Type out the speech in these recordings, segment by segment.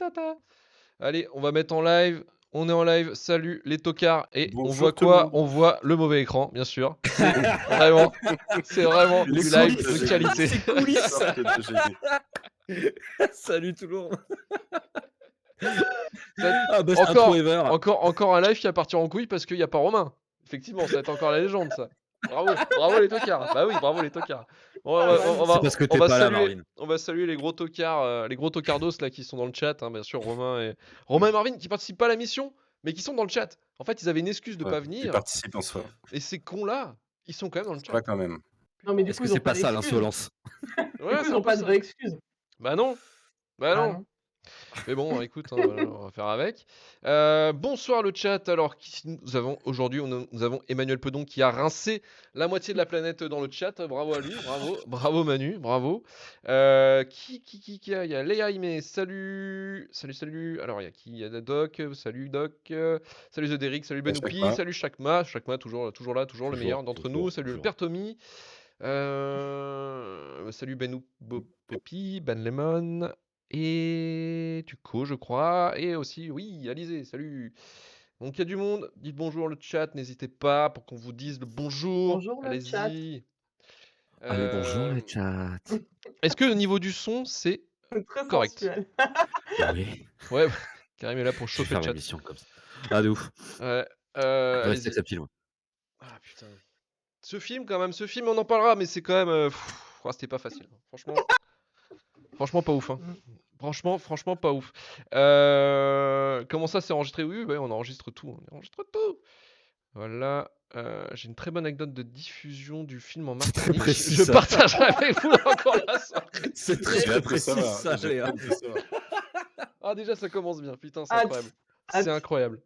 ta. Allez, on va mettre en live. On est en live. Salut les tocards. Et on Bonjour voit tout le quoi? monde. On voit le mauvais écran, bien sûr. C'est vraiment Les du live coulisses. de qualité. C'est coulisses. Sorte de GG. Salut tout le monde. Ça- Best intro ever. Encore un live qui va partir en couille parce qu'il n'y a pas Romain. Effectivement, ça va être encore la légende, ça. Bravo les tocards. Bah oui, bravo les tocards. Bon, C'est parce que t'es pas là, Marvin. on va saluer les gros tocards, les gros tocardos là qui sont dans le chat, hein, bien sûr, Romain et Marvin qui participent pas à la mission, mais qui sont dans le chat. En fait, ils avaient une excuse de pas Ils venir. participent en soi. Et ces cons là, ils sont quand même dans le Ça chat. va quand même. Non, mais du Est-ce coup, que ils ont c'est pas ça d'excuses. l'insolence? Ouais, Ils c'est un n'ont peu pas de ça. vraie excuse. Bah non. non. Mais bon, écoute, hein, on va faire avec. Bonsoir le chat. Alors, nous avons aujourd'hui, nous avons Emmanuel Pedon qui a rincé la moitié de la planète dans le chat. Bravo à lui, bravo Manu, bravo. Qui y a? Il y a Léa Aimé, salut. Alors, il y a qui? Il y a Doc, salut Doc. Salut Zoderic, salut Benoupi, Chakma. salut Chakma, toujours là, toujours le Toujours, meilleur d'entre toujours, nous. Salut le toujours. Père Tommy. Salut Benou Poppy, Ben Lemon. Et Tuco, je crois. Et aussi, oui, Alizé, salut. Donc, il y a du monde. Dites bonjour le chat, n'hésitez pas pour qu'on vous dise le bonjour. Bonjour, le chat. Allez-y. Allez, bonjour le chat. Est-ce que au niveau du son, c'est Très correct? sensuel. Oui. Ouais, Karim est là pour Je vais chauffer faire le ma chat. mission comme ça. Ah, de ouf. Ouais, Reste allez-y. avec sa petite, ouais. Ah putain. Ce film, on en parlera, mais c'est quand même. C'était pas facile. Franchement, pas ouf. Hein. Franchement, pas ouf. Comment ça, c'est enregistré? Oui, ouais, on enregistre tout. Voilà. J'ai une très bonne anecdote de diffusion du film en C'est très Martinique. précis, Je ça. partagerai avec vous encore la soirée. C'est J'ai très hâte de précis, savoir, ça, j'ai Léa. hâte de savoir. Ah, déjà, ça commence bien. Putain, c'est Hâte. incroyable. Hâte. C'est incroyable.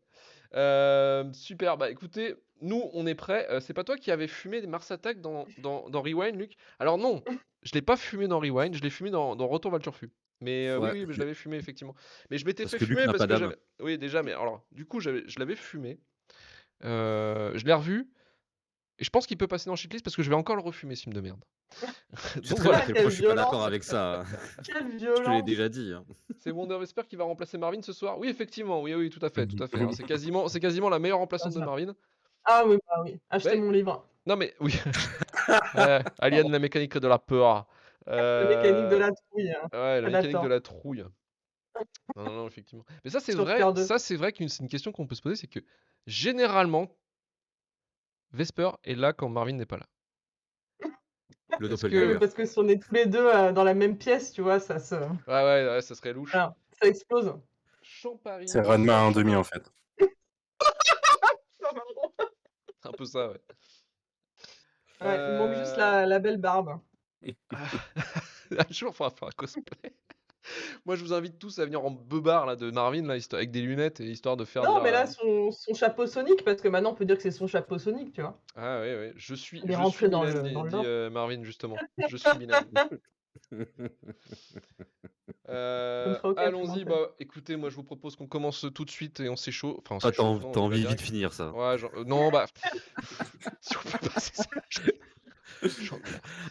Super. Bah écoutez, nous, on est prêts. C'est pas toi qui avais fumé des Mars Attack dans Rewind, Luc? Alors non, je l'ai pas fumé dans Rewind, je l'ai fumé dans Retour vers le Turfu. Mais Ouais. oui, mais je l'avais fumé effectivement. Mais je m'étais Parce fait que Luc fumer n'a parce pas que d'âme. j'avais. Oui, déjà, mais alors, du coup, je l'avais fumé. Je l'ai revu. Et je pense qu'il peut passer dans shitlist parce que je vais encore le refumer, ce film de merde. Tu Donc sais voilà, à quel point je suis pas Quelle d'accord violence. avec ça. Quelle Je te l'ai violence. déjà dit. Hein. c'est Wonder Vesper qui va remplacer Marvin ce soir. Oui, effectivement, oui, tout à fait. Hein. C'est quasiment la meilleure remplaçante de Marvin. Ah oui, bah oui. Achetez Ouais. mon livre. Non mais oui. Alien, la mécanique de la peur. La mécanique de la trouille. Ouais, la mécanique de Predator. la trouille. Non, effectivement. Mais ça, c'est Sur vrai. Pierre 2. Ça, c'est vrai que c'est une question qu'on peut se poser, c'est que généralement, Vesper est là quand Marvin n'est pas là. Le Est-ce doppelganger. Oui, parce que si on est tous les deux dans la même pièce, tu vois, ça se... Ouais, ça serait louche. Voilà, ça explose. Champagne. C'est Ranma en demi en fait. C'est un peu ça, ouais. Ouais, il manque juste la belle barbe. Un jour, il faudra faire un cosplay. Moi, je vous invite tous à venir en beubard là, de Marvin, là, avec des lunettes, et histoire de faire. Non, dire, mais là, son chapeau Sonic, parce que maintenant, on peut dire que c'est son chapeau Sonic, tu vois. Ah ouais, je suis Il est rentré dans Mylène, le- dans le dit Marvin, justement. Je suis Mylène. ferai aucun Allons-y, commentaire. bah écoutez, moi je vous propose qu'on commence tout de suite et on s'échauffe. Enfin, on Toi, s'échauffe, non, t'as on y va envie vite direct. de finir ça. Ouais, non, bah. Si on peut passer ça.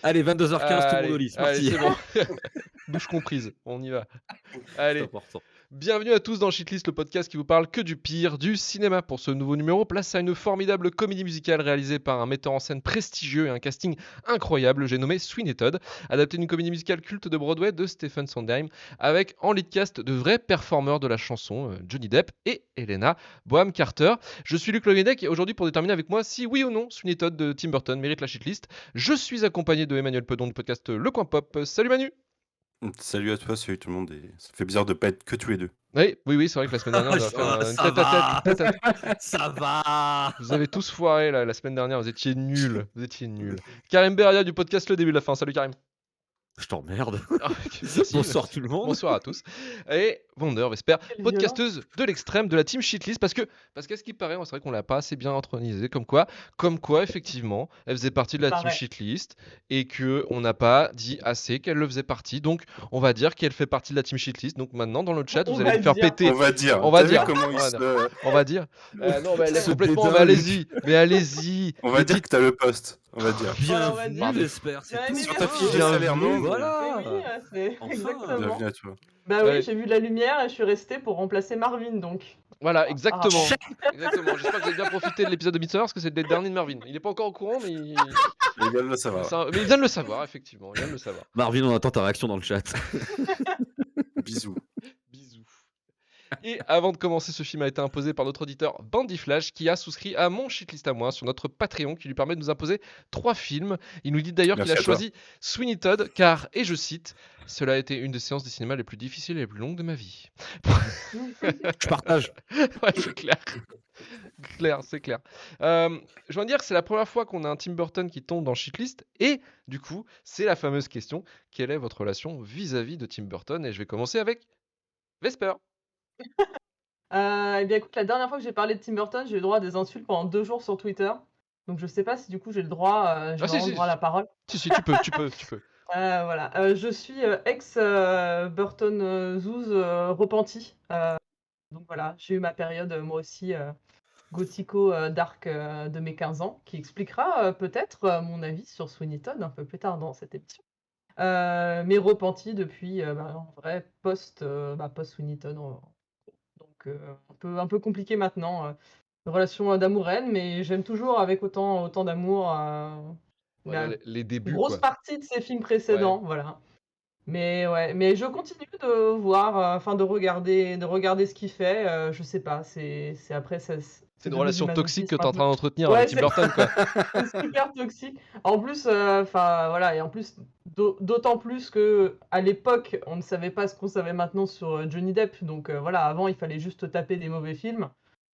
Allez, 22h15, tout le Allez, monde au lit, c'est allez, parti. c'est bon. Bouche comprise, on y va. C'est Allez. important. Bienvenue à tous dans Shitlist, le podcast qui vous parle que du pire du cinéma. Pour ce nouveau numéro, place à une formidable comédie musicale réalisée par un metteur en scène prestigieux et un casting incroyable. J'ai nommé Sweeney Todd, adapté d'une comédie musicale culte de Broadway de Stephen Sondheim, avec en lead cast de vrais performeurs de la chanson, Johnny Depp et Helena Bonham Carter. Je suis Luc Loguenec et aujourd'hui, pour déterminer avec moi si oui ou non Sweeney Todd de Tim Burton mérite la Shitlist, je suis accompagné de Emmanuel Pedon du podcast Le Coin Pop. Salut Manu. Salut à toi, salut tout le monde. Et ça fait bizarre de pas être que tous les deux. Oui, c'est vrai que la semaine dernière, on a fait une Ça va. tête à tête. Ça va. Vous avez tous foiré la semaine dernière, vous étiez nuls. Karim Beria du podcast Le Début de la Fin. Salut Karim. Je t'emmerde. Merci, Bonsoir tout le monde. Bonsoir à tous. Et Wonder Vesper, Quelle podcasteuse de l'extrême de la team Shitlist, parce qu'à ce qui paraît, c'est vrai qu'on l'a pas assez bien intronisé, comme quoi, effectivement, elle faisait partie de la team Shitlist et que on n'a pas dit assez qu'elle le faisait partie. Donc, on va dire qu'elle fait partie de la team Shitlist. Donc maintenant, dans le chat, vous allez me faire péter. On va dire. On va T'as vu dire. comment On va dire. Non, mais elle est Ce complètement. dédain, Mais allez-y. On va dire que t'as le poste. on va dire. Voilà, on va dire. Bienvenue, j'espère. C'est Ouais, tout. mais Sur ta merci. fiche de salaire, non, mais- Voilà. Mais oui, c'est Enfin. exactement. Bienvenue à toi. Bah oui, Allez. j'ai vu la lumière et je suis restée pour remplacer Marvin, donc. Voilà, exactement. apparemment. Exactement. J'espère que vous avez bien profité de l'épisode de Midsommar parce que c'est le dernier de Marvin. Il est pas encore au courant, mais Il vient de le savoir. mais il vient de le savoir, effectivement. Il vient de le savoir. Marvin, on attend ta réaction dans le chat. Bisous. Bisous. Et avant de commencer, ce film a été imposé par notre auditeur Bandyflash qui a souscrit à mon shitlist à moi sur notre Patreon qui lui permet de nous imposer 3 films. Il nous dit d'ailleurs qu'il Merci a à toi. choisi Sweeney Todd car, et je cite, cela a été une des séances de cinéma les plus difficiles et les plus longues de ma vie. Je partage. Ouais, c'est clair. C'est clair. Je veux dire que c'est la première fois qu'on a un Tim Burton qui tombe dans Shitlist et du coup, c'est la fameuse question, quelle est votre relation vis-à-vis de Tim Burton? Et je vais commencer avec Vesper. Eh bien, écoute, la dernière fois que j'ai parlé de Tim Burton, j'ai eu le droit à des insultes pendant 2 jours sur Twitter. Donc, je sais pas si du coup j'ai le droit, j'ai Ah, si, vraiment si, le droit à la parole. Si, tu peux. Voilà, je suis ex Burton Zouz repenti. Donc voilà, j'ai eu ma période moi aussi gothico dark de mes 15 ans, qui expliquera peut-être mon avis sur Sweeney Todd un peu plus tard dans cette émission. Mais repenti depuis en vrai post Sweeney Todd. Donc un peu compliqué maintenant. Relation d'amour-haine, mais j'aime toujours avec autant d'amour la Les débuts, grosse quoi. partie de ses films précédents, voilà. Mais ouais, mais je continue de voir, enfin de regarder ce qu'il fait. Je sais pas, c'est après ça. C'est une relation toxique que tu es en train de d'entretenir Ouais, avec Tim Burton, quoi. c'est super toxique. En plus, enfin voilà, et en plus d'autant plus que à l'époque, on ne savait pas ce qu'on savait maintenant sur Johnny Depp. Donc voilà, avant il fallait juste taper des mauvais films.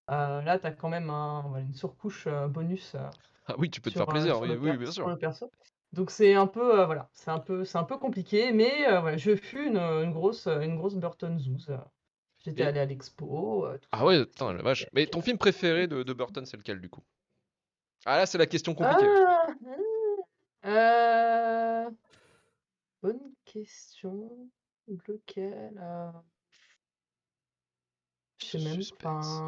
Là, t'as quand même voilà, une surcouche bonus Ah oui, tu peux te sur, faire plaisir, sur oui, le oui, per- bien sur sûr. le perso. Donc c'est un peu voilà, c'est un peu compliqué, mais voilà, je fus une grosse Burton Zouz. J'étais Et- allée à l'expo, tout Ah ça. ouais, putain, la vache. Mais ton film préféré de Burton, c'est lequel, du coup? Ah là, c'est la question compliquée. Ah, euh, bonne question. Lequel je sais même Suspense.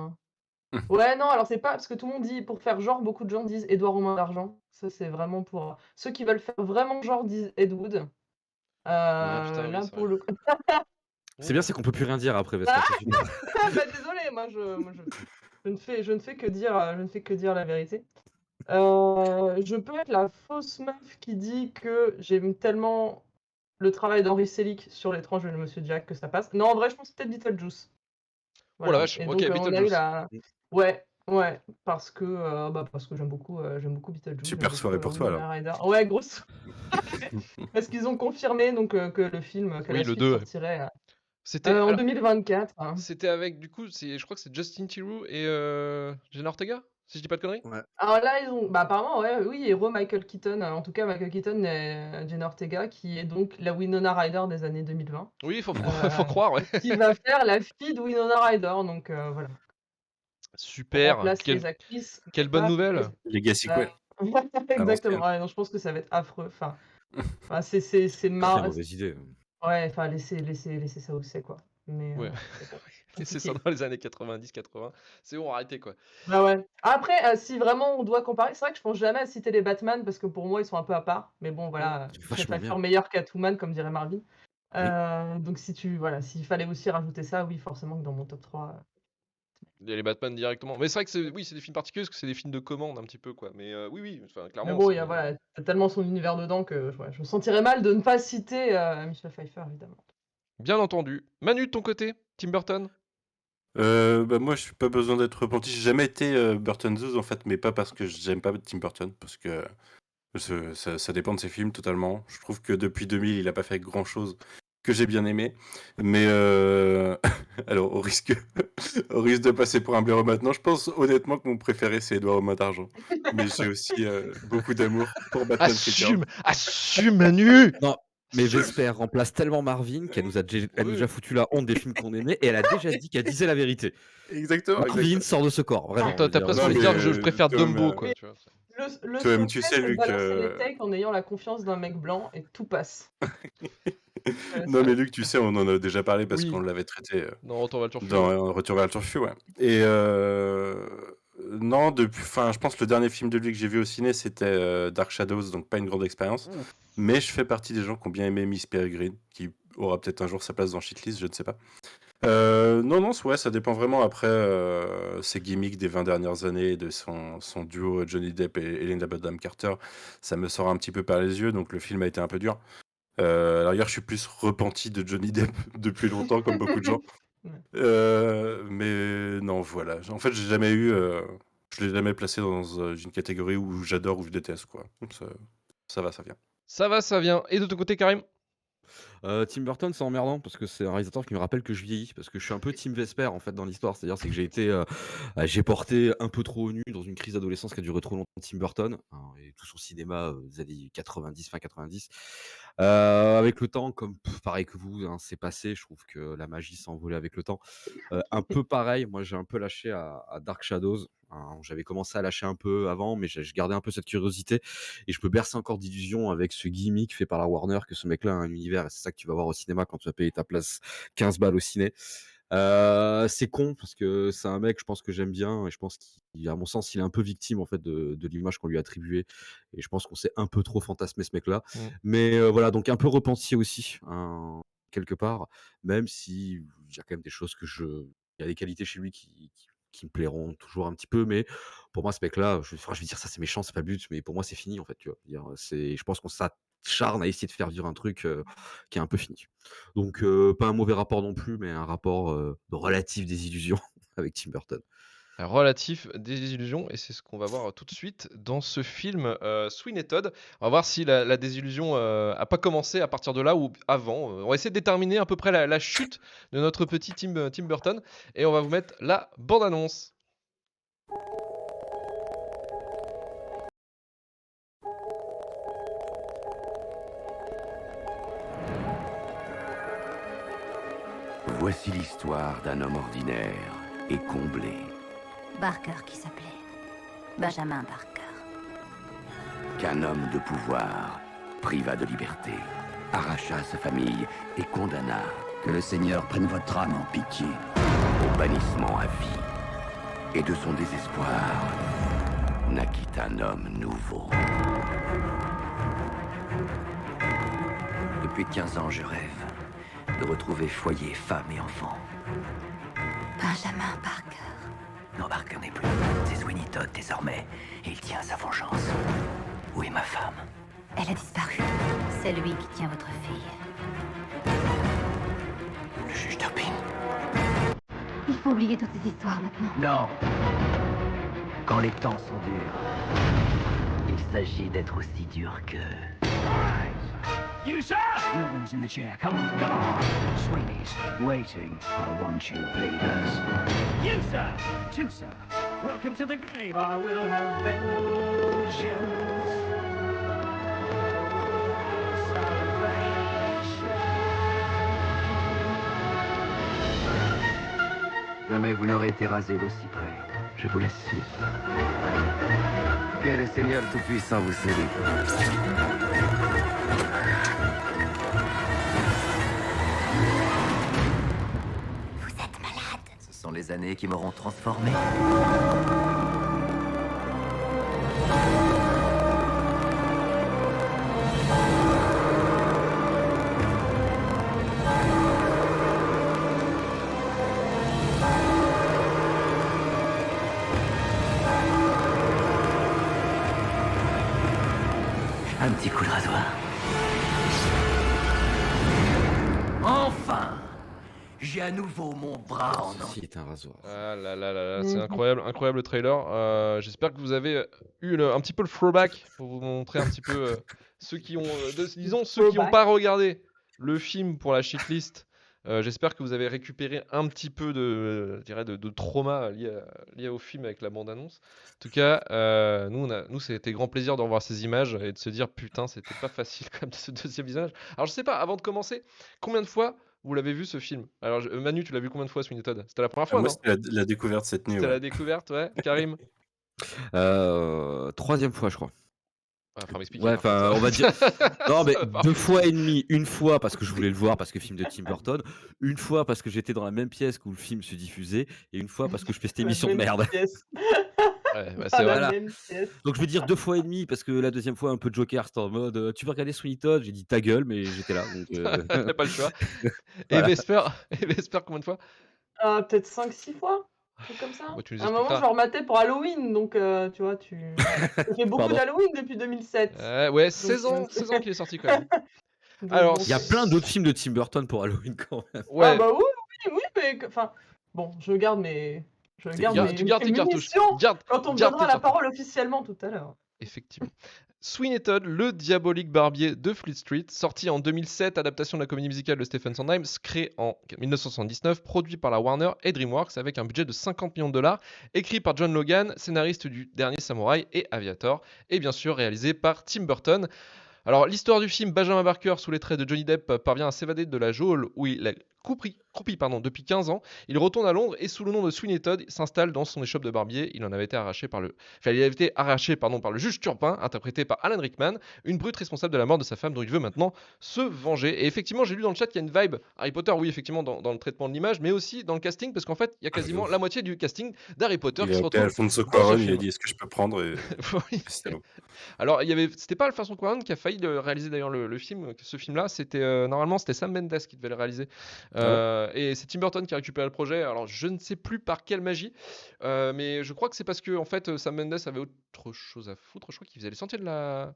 pas. Ouais, non, alors c'est pas parce que tout le monde dit, pour faire genre, beaucoup de gens disent Édouard aux mains d'argent. Ça, c'est vraiment pour ceux qui veulent faire vraiment genre disent Ed Wood. Ah putain, oui, Là, c'est pour vrai. le coup. C'est bien, c'est qu'on peut plus rien dire après, Vesper. Ah c'est super. bah désolé, je ne fais que dire la vérité. Je peux être la fausse meuf qui dit que j'aime tellement le travail d'Henry Selick sur L'étrange de Monsieur Jack que ça passe. Non, en vrai, je pense que c'était Beetlejuice. Oh la vache, Et ok, donc, on a eu Beetlejuice. la. Ouais, parce que j'aime beaucoup Beetlejuice. Super j'aime soirée beaucoup, pour toi, Winona Ryder. Ouais, grosse. Parce qu'ils ont confirmé donc que le film, que Oui, la le suite 2, ouais. sortirait C'était en alors, 2024. Hein. c'était avec, du coup, je crois que c'est Justin Theroux et Jenna Ortega, si je dis pas de conneries? Alors là, ils ont, apparemment, ouais, oui, héros Michael Keaton, en tout cas Michael Keaton et Jenna Ortega, qui est donc la Winona Ryder des années 2020, Oui, faut croire, ouais. qui va faire la fille de Winona Ryder, donc voilà. On Super, remplace les actrices. quelle bonne nouvelle. Legacy Ouais. Queen. Exactement, l'ancienne. ouais, non, je pense que ça va être affreux, enfin, c'est Très marrant, mauvaise idée. ouais, enfin, laissez ça où c'est, quoi, mais Ouais. c'est bon, C'est ça compliqué. dans les années 90-80. C'est bon, arrêtez, quoi. Bah ouais. Après, si vraiment on doit comparer, c'est vrai que je pense jamais à citer les Batman parce que pour moi ils sont un peu à part. Mais bon, voilà, C'est Michel vachement Pfeiffer bien. meilleur qu'Atwoman, comme dirait Marvin. Donc voilà, s'il fallait aussi rajouter ça, oui, forcément que dans mon top 3. Il y a les Batman directement. Mais c'est vrai que c'est des films particuliers parce que c'est des films de commande un petit peu, quoi. Mais oui, enfin, Mais clairement. bon, voilà, t'as tellement son univers dedans que ouais, je me sentirais mal de ne pas citer Michel Pfeiffer, évidemment. Bien entendu. Manu, de ton côté, Tim Burton? Moi, je suis pas besoin d'être repenti. J'ai jamais été Burton Zoos, en fait, mais pas parce que j'aime pas Tim Burton, parce que ça dépend de ses films totalement. Je trouve que depuis 2000, il a pas fait grand-chose que j'ai bien aimé. Mais alors, au risque de passer pour un blaireau maintenant, je pense honnêtement que mon préféré, c'est Édouard aux mains d'argent. Mais j'ai aussi beaucoup d'amour pour Batman Returns. Assume, Manu. Non, mais Vesper remplace tellement Marvin qu'elle nous a déjà foutu la honte des films qu'on aimait et elle a déjà dit qu'elle disait la vérité. Exactement. Marvin sort de ce corps, vraiment. T'as presque envie de dire que je préfère Tom, Dumbo, quoi. Tu vois. Le Toi-même, tu secret, sais, c'est de Luc, balancer les takes en ayant la confiance d'un mec blanc et tout passe. Non, mais Luc, tu sais, on en a déjà parlé parce Oui. qu'on l'avait traité Non, Retour vers le Turfu. dans Retour vers le Turfu, ouais. Et Non, je pense que le dernier film de lui que j'ai vu au ciné, c'était Dark Shadows, donc pas une grande expérience. Ouf. Mais je fais partie des gens qui ont bien aimé Miss Peregrine, qui aura peut-être un jour sa place dans Shitlist, je ne sais pas. Non, ouais, ça dépend vraiment après ses gimmicks des 20 dernières années, de son duo Johnny Depp et Helena Bonham Carter. Ça me sort un petit peu par les yeux, donc le film a été un peu dur. Alors hier, je suis plus repenti de Johnny Depp depuis longtemps, comme beaucoup de gens. Mais non, voilà. En fait, je l'ai jamais placé dans une catégorie où j'adore ou je déteste, quoi. Donc ça va, ça vient. Ça va, ça vient. Et de ton côté, Karim? Tim Burton, c'est emmerdant parce que c'est un réalisateur qui me rappelle que je vieillis, parce que je suis un peu Tim Vesper en fait dans l'histoire. C'est-à-dire c'est que j'ai porté un peu trop au nu dans une crise d'adolescence qui a duré trop longtemps Tim Burton, hein, et tout son cinéma des années 90, fin 90. Avec le temps, comme pareil que vous, hein, c'est passé. Je trouve que la magie s'est envolée avec le temps. Un peu pareil, moi j'ai un peu lâché à Dark Shadows, hein. J'avais commencé à lâcher un peu avant, mais je gardais un peu cette curiosité et je me berçais encore d'illusions avec ce gimmick fait par la Warner que ce mec-là a un univers et c'est ça que tu vas voir au cinéma quand tu vas payer ta place 15 balles au ciné. C'est con parce que c'est un mec, je pense que j'aime bien et je pense à mon sens, il est un peu victime en fait de l'image qu'on lui a attribuée et je pense qu'on s'est un peu trop fantasmé ce mec-là. Mm. Mais voilà, donc un peu repenti aussi, hein, quelque part, même si il y a quand même des choses il y a des qualités chez lui qui me plairont toujours un petit peu, mais pour moi, ce mec-là, je vais dire ça, c'est méchant, c'est pas le but, mais pour moi, c'est fini en fait, tu vois. Je pense qu'on s'acharne à essayer de faire vivre un truc qui est un peu fini. Donc, pas un mauvais rapport non plus, mais un rapport de relative désillusion avec Tim Burton. Relatif désillusion, et c'est ce qu'on va voir tout de suite dans ce film Sweeney Todd. On va voir si la désillusion a pas commencé à partir de là ou avant. On va essayer de déterminer à peu près la chute de notre petit Tim Burton, et on va vous mettre la bande-annonce. Voici l'histoire d'un homme ordinaire et comblé. Barker qui s'appelait Benjamin Barker. Qu'un homme de pouvoir priva de liberté, arracha sa famille et condamna Que le Seigneur prenne votre âme en pitié. au bannissement à vie. Et de son désespoir naquit un homme nouveau. Depuis 15 ans, je rêve de retrouver foyer, femme et enfants. Benjamin Barker. Non, Barker n'est plus. C'est Sweeney Todd désormais. Et il tient sa vengeance. Où est ma femme? Elle a disparu. C'est lui qui tient votre fille. Le juge Turpin. Il faut oublier toutes ces histoires maintenant. Non. Quand les temps sont durs, il s'agit d'être aussi dur que... You, sir! No one's in the chair. Come on. Sweeney's waiting. I want you, please. You, sir! Two, sir. Welcome to the grave. I will have vengeance. Jamais vous n'aurez été rasé d'aussi près. Je vous l'assure. Que le Seigneur Tout-Puissant vous salue. Vous êtes malade. Ce sont les années qui m'auront transformé. Un petit coup de rasoir. Enfin! J'ai à nouveau mon bras en or. C'est un rasoir. Ah là là là là, c'est incroyable le trailer. J'espère que vous avez eu un petit peu le throwback pour vous montrer un petit peu ceux qui ont, disons ceux qui n'ont pas regardé le film pour la shitlist. J'espère que vous avez récupéré un petit peu je dirais de trauma lié au film avec la bande-annonce. En tout cas, nous, c'était grand plaisir de revoir ces images et de se dire putain, c'était pas facile quand même ce deuxième visage. Alors je sais pas, avant de commencer, combien de fois vous l'avez vu ce film? Alors Manu, tu l'as vu combien de fois Sweeney Todd? C'était la première fois, Moi, non? c'était la découverte cette nuit. C'était Ouais. la découverte, ouais. Karim? Troisième fois, je crois. Enfin, m'expliquer. Ouais, par contre, on va dire. Non, mais Ça, 2 fois et demi. Une fois parce que je voulais le voir, parce que film de Tim Burton. Une fois parce que j'étais dans la même pièce où le film se diffusait. Et une fois parce que je fais cette émission de merde. Ouais, bah, c'est Pas la vrai. Voilà. même pièce. Donc je vais dire 2 fois et demi parce que la deuxième fois un peu Joker, c'était en mode, «Tu veux regarder Sweeney Todd?» J'ai dit: «Ta gueule», mais j'étais là donc Tu pas le choix. Et voilà. Vesper et Vesper combien de fois? Ah, peut-être 5-6 fois? Un truc comme ça? Bah, tu nous À un moment, je expliqueras. le rematais pour Halloween, donc tu vois, j'ai fait beaucoup Pardon. d'Halloween depuis 2007, Ouais, donc 16 ans qu'il est sorti quand même. donc Alors bon, Il y a c'est plein d'autres films de Tim Burton pour Halloween quand même. ah ouais, bah, oui, oui, oui, mais enfin, bon, je C'est garde clair. tu mes gardes tes cartouches. munitions Garde quand on me garde tes donnera la cartouches. parole officiellement tout à l'heure. Effectivement. Sweeney Todd, le diabolique barbier de Fleet Street, sorti en 2007, adaptation de la comédie musicale de Stephen Sondheim, créé en 1979, produit par la Warner et DreamWorks avec un budget de 50 millions de dollars, écrit par John Logan, scénariste du Dernier Samouraï et Aviator, et bien sûr réalisé par Tim Burton. Alors, l'histoire du film, Benjamin Barker, sous les traits de Johnny Depp, parvient à s'évader de la geôle où il a croupi depuis 15 ans. Il retourne à Londres et, sous le nom de Sweeney Todd, s'installe dans son échoppe de barbier. Il en avait été arraché par le, enfin, il avait été arraché, par le juge Turpin, interprété par Alan Rickman, une brute responsable de la mort de sa femme dont il veut maintenant se venger. Et effectivement, j'ai lu dans le chat qu'il y a une vibe Harry Potter, oui, effectivement, dans le traitement de l'image, mais aussi dans le casting, parce qu'en fait, il y a Ah, de quasiment ouf. la moitié du casting d'Harry Potter Il qui a se appelé retrouve Alfonso dans ce Cuarón, il a film. dit: «Est-ce que je peux prendre?» et Oui. c'était bon. Alors, c'était pas Alfonso Cuarón qui a failli réaliser d'ailleurs le film, ce film-là. Normalement c'était Sam Mendes qui devait le réaliser. Ah ouais? Et c'est Tim Burton qui a récupéré le projet. Alors, je ne sais plus par quelle magie, mais je crois que c'est parce que en fait Sam Mendes avait autre chose à foutre. Je crois qu'il faisait les Sentiers de la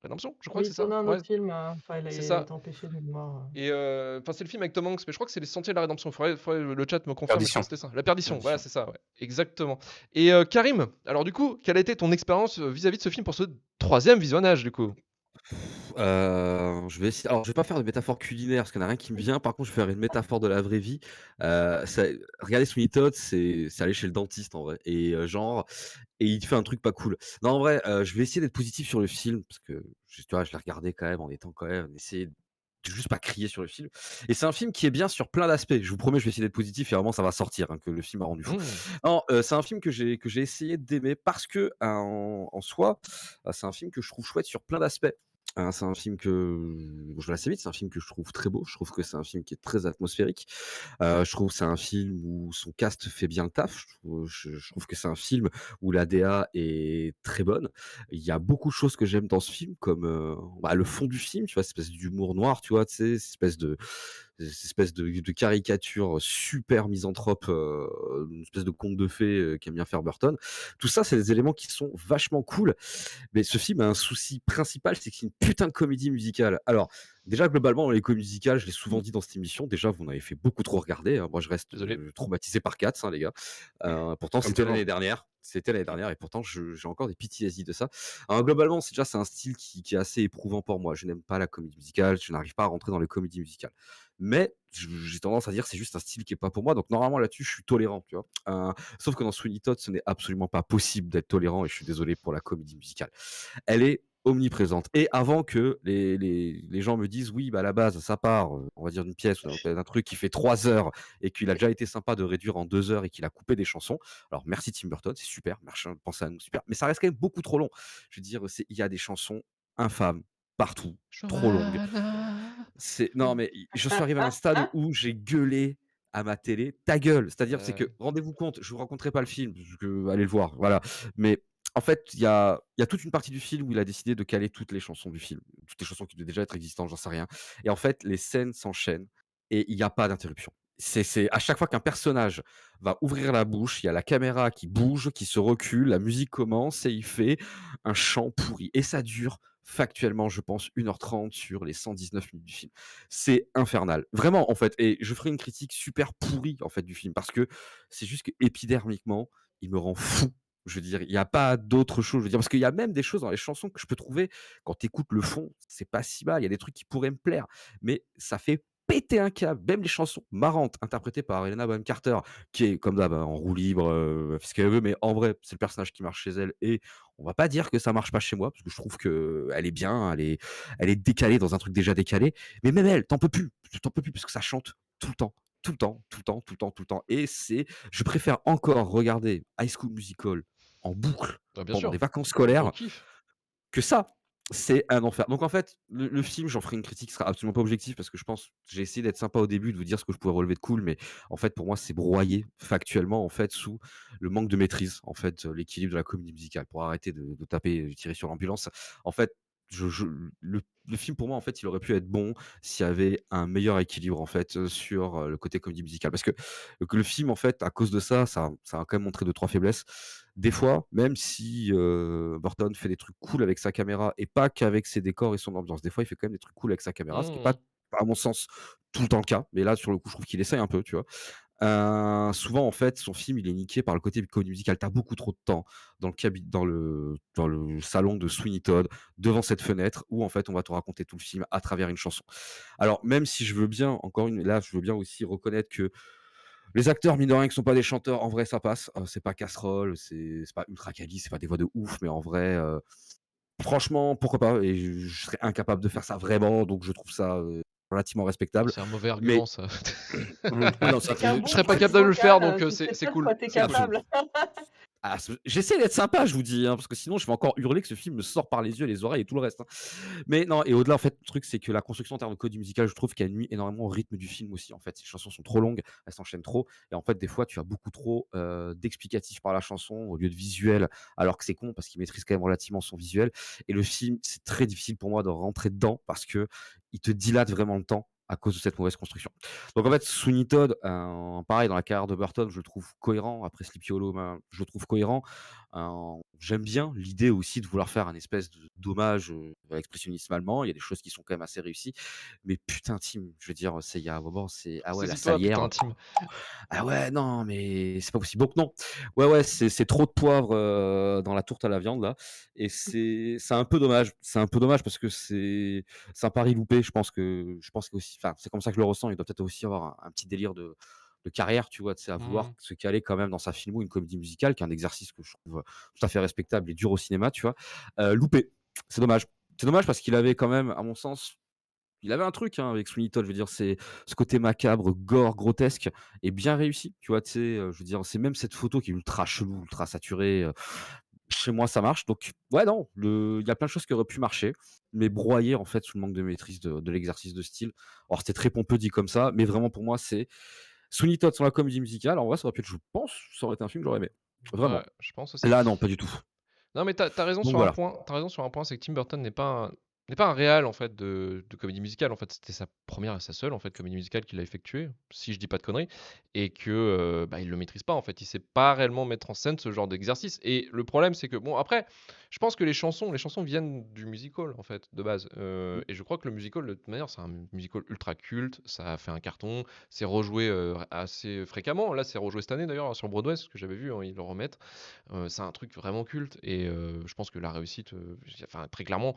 Rédemption. Je crois Oui, que il c'est ça. tournait un Ouais, autre film, enfin, c'est il a ça. été empêché de mémoire. Et enfin, c'est le film avec Tom Hanks, mais je crois que c'est les Sentiers de la Rédemption. Faudrait le chat me confirme, mais je crois Perdition. que c'était ça. La Perdition. Voilà, Perdition. c'est ça. Ouais. Exactement. Et Karim, alors du coup, quelle a été ton expérience vis-à-vis de ce film pour ce troisième visionnage du coup? Je vais essayer alors je vais pas faire de métaphore culinaire parce qu'il y en a rien qui me vient. Par contre, je vais faire une métaphore de la vraie vie. Ça regarder Sweeney Todd, c'est aller chez le dentiste en vrai et il te fait un truc pas cool. Non, en vrai, je vais essayer d'être positif sur le film parce que tu vois, je l'ai regardé quand même en étant quand même essayer de juste pas crier sur le film et c'est un film qui est bien sur plein d'aspects. Je vous promets, je vais essayer d'être positif et vraiment ça va sortir, hein, que le film m'a rendu fou. Mmh. Non, c'est un film que j'ai essayé d'aimer parce que, en soi, c'est un film que je trouve chouette sur plein d'aspects. C'est un film je vais assez vite, c'est un film que je trouve très beau. Je trouve que c'est un film qui est très atmosphérique. Je trouve que c'est un film où son cast fait bien le taf. Je trouve que c'est un film où la DA est très bonne. Il y a beaucoup de choses que j'aime dans ce film, comme, le fond du film, tu vois? Cette espèce d'humour noir, tu vois? Tu sais? Cette espèce de caricature super misanthrope, une espèce de conte de fées, qu'aime bien faire Burton. Tout ça, c'est des éléments qui sont vachement cool, mais ce film a un souci principal, c'est que c'est une putain de comédie musicale. Alors, déjà, globalement, les comédies musicales, je l'ai souvent dit dans cette émission, déjà, vous en avez fait beaucoup trop regarder, hein. Moi, je reste, Désolé. traumatisé par Cats, hein, les gars. Pourtant, Comme c'était tout le monde. l'année dernière. C'était l'année dernière et pourtant, j'ai encore des PTSD de ça. Alors, globalement, c'est un style qui est assez éprouvant pour moi. Je n'aime pas la comédie musicale, je n'arrive pas à rentrer dans les comédies musicales. Mais j'ai tendance à dire que c'est juste un style qui est pas pour moi. Donc, normalement, là-dessus, je suis tolérant, tu vois. Sauf que dans Sweeney Todd, ce n'est absolument pas possible d'être tolérant et je suis désolé pour la comédie musicale. Elle est omniprésente. Et avant que les gens me disent oui, bah à la base, ça part, on va dire d'une pièce, d'un truc qui fait 3 heures et qu'il a déjà été sympa de réduire en 2 heures et qu'il a coupé des chansons. Alors merci Tim Burton, c'est super, merci de penser à nous, super. Mais ça reste quand même beaucoup trop long. Je veux dire, il y a des chansons infâmes partout, trop longues. Joanna. Non, mais je suis arrivé à un stade où j'ai gueulé à ma télé: «Ta gueule!» C'est-à-dire, c'est que rendez-vous compte, je vous raconterai pas le film, parce que allez le voir, voilà. Mais en fait, il y a toute une partie du film où il a décidé de caler toutes les chansons du film, toutes les chansons qui devaient déjà être existantes, j'en sais rien. Et en fait, les scènes s'enchaînent et il y a pas d'interruption. C'est à chaque fois qu'un personnage va ouvrir la bouche, il y a la caméra qui bouge, qui se recule, la musique commence et il fait un chant pourri et ça dure factuellement, je pense, 1h30 sur les 119 minutes du film. C'est infernal. Vraiment, en fait. Et je ferai une critique super pourrie, en fait, du film parce que c'est juste qu'épidermiquement, il me rend fou. Je veux dire, il y a pas d'autre chose. Je veux dire, parce qu'il y a même des choses dans les chansons que je peux trouver, quand tu écoutes le fond, c'est pas si mal. Il y a des trucs qui pourraient me plaire, mais ça fait péter un câble. Même les chansons marrantes interprétées par Helena Bonham Carter, qui est comme d'hab, hein, en roue libre, elle fait ce qu'elle veut, mais en vrai, c'est le personnage qui marche chez elle et on va pas dire que ça marche pas chez moi, parce que je trouve qu'elle est bien, elle est décalée dans un truc déjà décalé. Mais même elle, t'en peux plus parce que ça chante tout le temps, tout le temps, tout le temps, tout le temps, tout le temps. Et je préfère encore regarder High School Musical en boucle Bah, bien pendant sûr, des vacances on scolaires kiffe. que ça. C'est un enfer. Donc en fait, le film, j'en ferai une critique qui sera absolument pas objective parce que je pense j'ai essayé d'être sympa au début, de vous dire ce que je pouvais relever de cool, mais en fait, pour moi, c'est broyé factuellement, en fait, sous le manque de maîtrise, en fait, l'équilibre de la comédie musicale. Pour arrêter de taper, tirer sur l'ambulance. En fait, je le film pour moi, en fait, il aurait pu être bon s'il y avait un meilleur équilibre, en fait, sur, le côté comédie musicale. Parce que le film, en fait, à cause de ça a quand même montré 2-3 faiblesses. Des fois, même si, Burton fait des trucs cool avec sa caméra et pas qu'avec ses décors et son ambiance. Des fois, il fait quand même des trucs cool avec sa caméra, ce qui est pas, Mmh. à mon sens, tout le temps le cas. Mais là, sur le coup, je trouve qu'il essaye un peu, tu vois? Souvent, en fait, son film, il est niqué par le côté comédie musicale. Tu as beaucoup trop de temps dans le salon de Sweeney Todd, devant cette fenêtre où, en fait, on va te raconter tout le film à travers une chanson. Alors, même si je veux bien, je veux bien aussi reconnaître que les acteurs, mine de rien, qui sont pas des chanteurs, en vrai, ça passe. C'est pas casserole, c'est pas ultra quali, c'est pas des voix de ouf, mais en vrai, franchement, pourquoi pas? Et je serais incapable de faire ça vraiment, donc je trouve ça, relativement respectable. C'est un mauvais Mais argument ça. ouais, non, c'est un Avec un truc Je bon serais pas corps capable de le faire, donc vocal, tu c'est sais c'est pas de cool, quoi t'es c'est cool. capable. j'essaie d'être sympa, je vous dis, hein, parce que sinon je vais encore hurler que ce film me sort par les yeux, les oreilles et tout le reste, hein. Mais non, et au-delà, en fait, le truc, c'est que la construction en termes de comédie musicale, je trouve qu'elle nuit énormément au rythme du film aussi. En fait, ces chansons sont trop longues, elles s'enchaînent trop, et en fait, des fois, tu as beaucoup trop d'explicatifs par la chanson au lieu de visuel, alors que c'est con parce qu'il maîtrise quand même relativement son visuel. Et le film, c'est très difficile pour moi de rentrer dedans parce que il te dilate vraiment le temps à cause de cette mauvaise construction. Donc en fait, Sweeney Todd, pareil dans la carrière de Burton, je le trouve cohérent. Après Sleepy Hollow, ben, je le trouve cohérent. J'aime bien l'idée aussi de vouloir faire un espèce d'hommage à l'expressionnisme allemand. Il y a des choses qui sont quand même assez réussies. Mais putain, Tim, je veux dire, il y a un moment, c'est ah ouais, la Saisis-toi, putain salière. intime. Ah ouais, non, mais c'est pas possible. Donc non, ouais, ouais, c'est trop de poivre dans la tourte à la viande là, et c'est un peu dommage. C'est un peu dommage parce que c'est un pari loupé. Je pense que aussi, enfin, c'est comme ça que je le ressens. Il doit peut-être aussi avoir un petit délire de carrière, tu vois, à vouloir Mmh. se caler quand même dans sa filmo une comédie musicale, qui est un exercice que je trouve tout à fait respectable et dur au cinéma, tu vois. Loupé, c'est dommage. C'est dommage parce qu'il avait quand même, à mon sens, il avait un truc, hein, avec Sweeney Todd, je veux dire, c'est ce côté macabre, gore, grotesque et bien réussi, tu vois? Tu sais, je veux dire, c'est même cette photo qui est ultra chelou, ultra saturée, chez moi, ça marche donc ouais, non, il y a plein de choses qui auraient pu marcher, mais broyées, en fait, sous le manque de maîtrise de l'exercice de style. Alors c'était très pompeux dit comme ça, mais vraiment pour moi, c'est Sweeney Todd sans la comédie musicale, en vrai, ça aurait pu être, je pense, ça aurait été un film que j'aurais aimé. Ouais, Vraiment. je pense aussi. Là, non, pas du tout. Non, mais t'as raison Donc sur un voilà. point. T'as raison sur un point, c'est que Tim Burton n'est pas un réal en fait de comédie musicale. En fait, c'était sa première et sa seule en fait comédie musicale qu'il a effectuée, si je dis pas de conneries, et que bah, il le maîtrise pas en fait. Il sait pas réellement mettre en scène ce genre d'exercice. Et le problème, c'est que bon, après, je pense que les chansons viennent du musical en fait de base. Mmh. Et je crois que le musical, de toute manière, c'est un musical ultra culte. Ça a fait un carton. C'est rejoué assez fréquemment. Là, c'est rejoué cette année d'ailleurs sur Broadway, ce que j'avais vu, hein, ils le remettent. C'est un truc vraiment culte et je pense que la réussite, enfin, très clairement,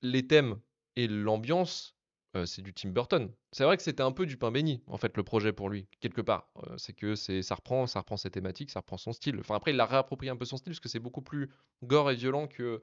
les thèmes et l'ambiance, c'est du Tim Burton. C'est vrai que c'était un peu du pain béni, en fait, le projet pour lui, quelque part. C'est que ça reprend ses thématiques, ça reprend son style. Enfin, après, il a réapproprié un peu son style parce que c'est beaucoup plus gore et violent que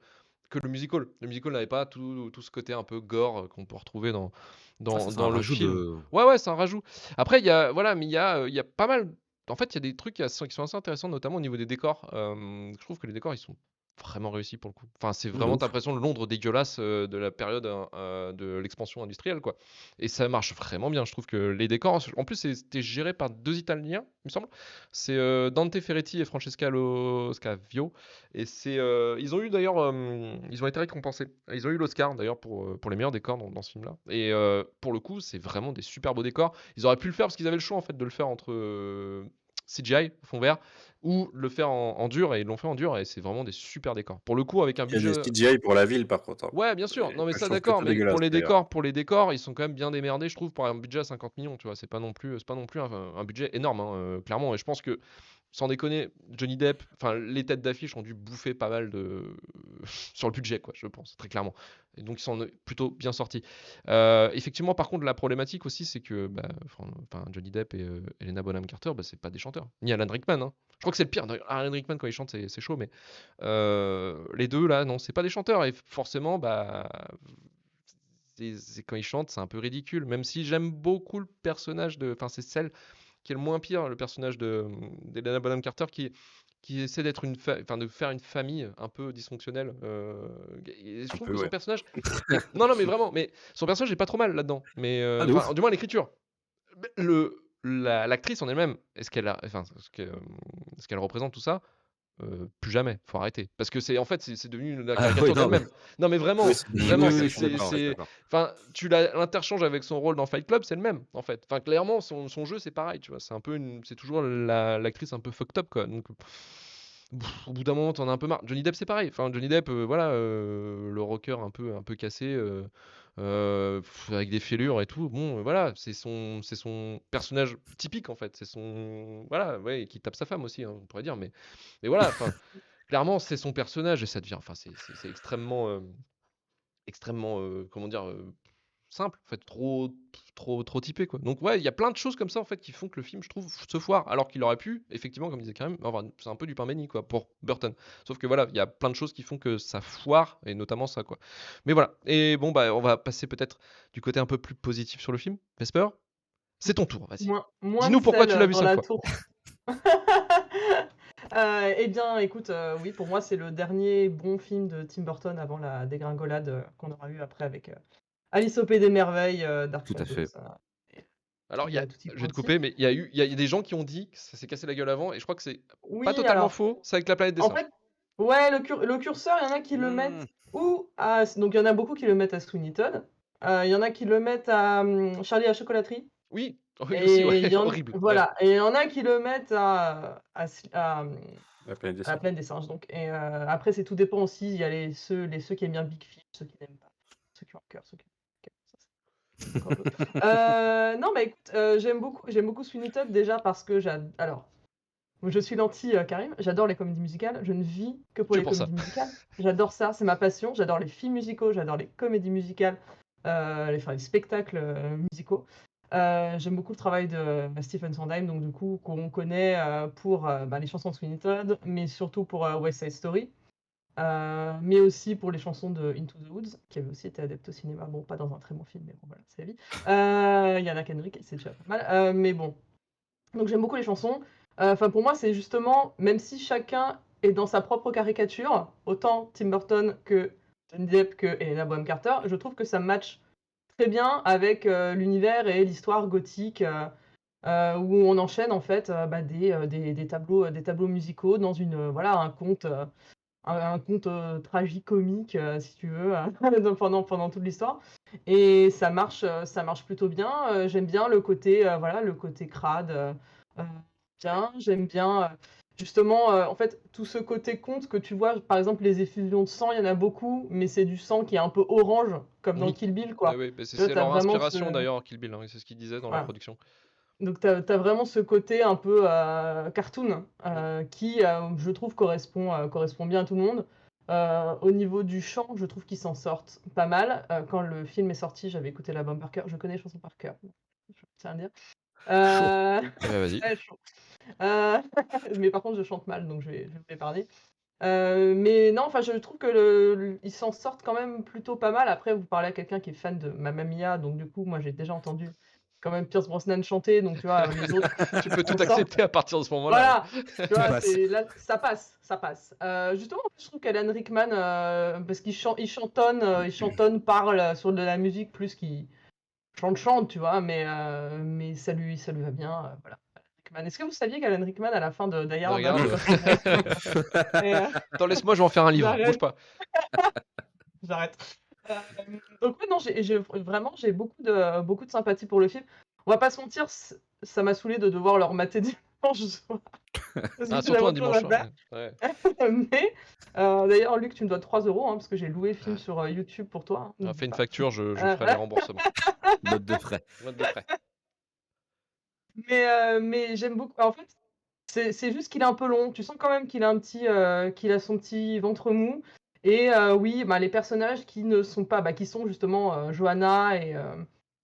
le musical. Le musical n'avait pas tout ce côté un peu gore qu'on peut retrouver dans, Ah, dans, ça, c'est un dans le rajout film. de Ouais, ouais, c'est un rajout. Après, il y a, voilà, mais il y a pas mal. En fait, il y a des trucs qui sont assez intéressants, notamment au niveau des décors. Je trouve que les décors, ils sont vraiment réussis pour le coup. Enfin, c'est de vraiment, t'as ouf. l'impression de Londres dégueulasse de la période de l'expansion industrielle, quoi. Et ça marche vraiment bien. Je trouve que les décors, en plus, c'était géré par deux Italiens, il me semble. C'est Dante Ferretti et Francesca Lo Scavio. Et ils ont eu d'ailleurs, ils ont été récompensés. Ils ont eu l'Oscar d'ailleurs pour les meilleurs décors dans ce film-là. Et pour le coup, c'est vraiment des super beaux décors. Ils auraient pu le faire parce qu'ils avaient le choix en fait de le faire entre CGI, fond vert, ou le faire en dur, et ils l'ont fait en dur, et c'est vraiment des super décors. Pour le coup, avec un Il y a des budget. CGI pour la ville, par contre, hein. Ouais, bien sûr. Et Non, mais je ça, trouve d'accord. plutôt Mais pour dégueulasse, les d'ailleurs. décors, ils sont quand même bien démerdés, je trouve, pour un budget à 50 millions. Tu vois, c'est pas non plus un budget énorme, hein, clairement. Et je pense que, sans déconner, Johnny Depp, enfin, les têtes d'affiche ont dû bouffer pas mal de sur le budget, quoi, je pense, très clairement. Et donc, ils sont plutôt bien sortis. Effectivement, par contre, la problématique aussi, c'est que, bah, enfin, Johnny Depp et Helena Bonham Carter, bah, c'est pas des chanteurs. Ni Alan Rickman, hein. Je crois que c'est le pire. D'ailleurs, Alan Rickman, quand il chante, c'est chaud, mais les deux là, non, c'est pas des chanteurs, et forcément, bah, quand ils chantent, c'est un peu ridicule. Même si j'aime beaucoup le personnage de, enfin, c'est celle qui est le moins pire, le personnage de d'Helena Bonham Carter, qui essaie d'être de faire une famille un peu dysfonctionnelle. Et je Un trouve peu, que son ouais. personnage, non, mais vraiment, mais son personnage est pas trop mal là-dedans. Mais Ah, de ouf. du moins l'écriture. L'actrice en elle-même, ce qu'elle représente tout ça, plus jamais, faut arrêter. Parce que c'est devenu la Ah oui, caricature non, mais d'elle-même. Non mais vraiment, Oui, c'est oui, vraiment, oui, c'est, je suis d'accord, je suis c'est, d'accord. enfin, l'interchange avec son rôle dans Fight Club, c'est le même en fait. Enfin, clairement, son jeu, c'est pareil, tu vois. C'est toujours l'actrice un peu fucked up, quoi. Donc, au bout d'un moment, t'en as un peu marre. Johnny Depp, c'est pareil. Enfin, Johnny Depp, voilà, le rocker un peu cassé, avec des fêlures et tout. Bon, voilà, c'est son personnage typique en fait. C'est son, voilà, ouais, qui tape sa femme aussi, hein, on pourrait dire. Mais voilà, enfin, clairement, c'est son personnage et ça devient, enfin, c'est extrêmement, comment dire, simple, en fait, trop typé, quoi. Donc ouais, il y a plein de choses comme ça, en fait, qui font que le film, je trouve, se foire, alors qu'il aurait pu, effectivement, comme disait Karim, c'est un peu du pain béni, quoi, pour Burton. Sauf que voilà, il y a plein de choses qui font que ça foire, et notamment ça, quoi. Mais voilà. Et bon, bah, on va passer peut-être du côté un peu plus positif sur le film. Vesper, c'est ton tour, vas-y. Moins de Dis-nous pourquoi tu sel l'as vu dans 5 la fois. tour. Eh bien, écoute, oui, pour moi, c'est le dernier bon film de Tim Burton avant la dégringolade qu'on aura eu après avec Alice au Pays des Merveilles, Dark Tout à Shadows, fait. et Alors, Tutti je vais te Quanti. couper, mais il y a des gens qui ont dit que ça s'est cassé la gueule avant, et je crois que c'est pas Oui, totalement alors, faux, c'est avec la planète des en singes. fait, ouais, le curseur, il y en a qui le Mmh. mettent donc il y en a beaucoup qui le mettent à Sweeney Todd. Il y en a qui le mettent à Charlie à la chocolaterie. Oui, oui aussi, Et ouais, il y en horrible. Ouais. voilà, et il y en a qui le mettent La planète des à la singes. plaine des singes, donc. Et après, c'est tout dépend aussi. Il y a ceux qui aiment bien Big Fish, ceux qui n'aiment pas, ceux qui ont un cœur, ceux qui ça, c'est encore autre chose. Non, mais écoute, j'aime beaucoup Sweeney Todd déjà parce que alors, je suis l'anti Karim, j'adore les comédies musicales, je ne vis que pour Que les pour ça. comédies musicales. J'adore ça, c'est ma passion. J'adore les films musicaux, j'adore les comédies musicales, les spectacles musicaux. J'aime beaucoup le travail de Stephen Sondheim, donc du coup, qu'on connaît pour les chansons de Sweeney Todd, mais surtout pour West Side Story, mais aussi pour les chansons de Into the Woods, qui avait aussi été adapté au cinéma. Bon, pas dans un très bon film, mais bon, voilà, c'est la vie. Il y en a Kendrick, c'est déjà pas mal, mais bon. Donc j'aime beaucoup les chansons. Enfin, pour moi, c'est justement, même si chacun est dans sa propre caricature, autant Tim Burton que Johnny Depp que Helena Bonham Carter, je trouve que ça match très bien avec l'univers et l'histoire gothique, où on enchaîne en fait des tableaux musicaux dans un conte, un conte tragicomique, si tu veux, pendant toute l'histoire. Et ça marche plutôt bien. J'aime bien le côté, le côté crade. Bien, j'aime bien justement, en fait, tout ce côté conte que tu vois, par exemple, les effusions de sang, il y en a beaucoup, mais c'est du sang qui est un peu orange, comme dans Oui. Kill Bill, Ouais, quoi. ouais, bah, Tu vois, c'est t'as leur vraiment inspiration ce... d'ailleurs, Kill Bill, hein, c'est ce qu'ils disaient dans la Voilà. production. Donc, tu as vraiment ce côté un peu cartoon qui, je trouve, correspond bien à tout le monde. Au niveau du chant, je trouve qu'ils s'en sortent pas mal. Quand le film est sorti, j'avais écouté l'album par cœur. Je connais les chansons par cœur, je tiens à le dire. Ouais, vas-y. Ouais, chaud. Mais par contre, je chante mal, donc je vais vous l'épargner. Mais non, enfin, je trouve que ils s'en sortent quand même plutôt pas mal. Après, vous parlez à quelqu'un qui est fan de Mamma Mia, donc du coup, moi, j'ai déjà entendu quand même Pierce Brosnan chanter, donc tu vois, les autres Tu peux tout s'en sortent. accepter à partir de ce moment-là. Voilà, tu Tout vois, passe. là, ça passe. Justement, je trouve qu'Alan Rickman, parce qu'il chantonne, parle sur de la musique plus qu'il chante, tu vois, mais ça lui va bien, voilà. Alan Rickman. Est-ce que vous saviez qu'Alan Rickman, à la fin de Die Hard, Regarde. et, Attends, laisse-moi, je vais en faire un livre. J'arrête. Bouge pas. j'arrête. Donc ouais, non, vraiment, j'ai beaucoup de sympathie pour le film. On va pas se mentir, ça m'a saoulé de devoir le remater dimanche soir. Parce que Ah, j'avais surtout un autre chose dimanche à soir. faire. Ouais. Mais d'ailleurs, Luc, tu me dois 3 €, hein, parce que j'ai loué le film sur YouTube pour toi. Hein, Ah, n'oublie fais une pas. facture, je ferai les remboursements. Note de frais. Note de frais. Mais j'aime beaucoup. En fait, c'est juste qu'il est un peu long. Tu sens quand même qu'il a son petit ventre mou. Et oui, les personnages qui ne sont pas, qui sont justement Johanna et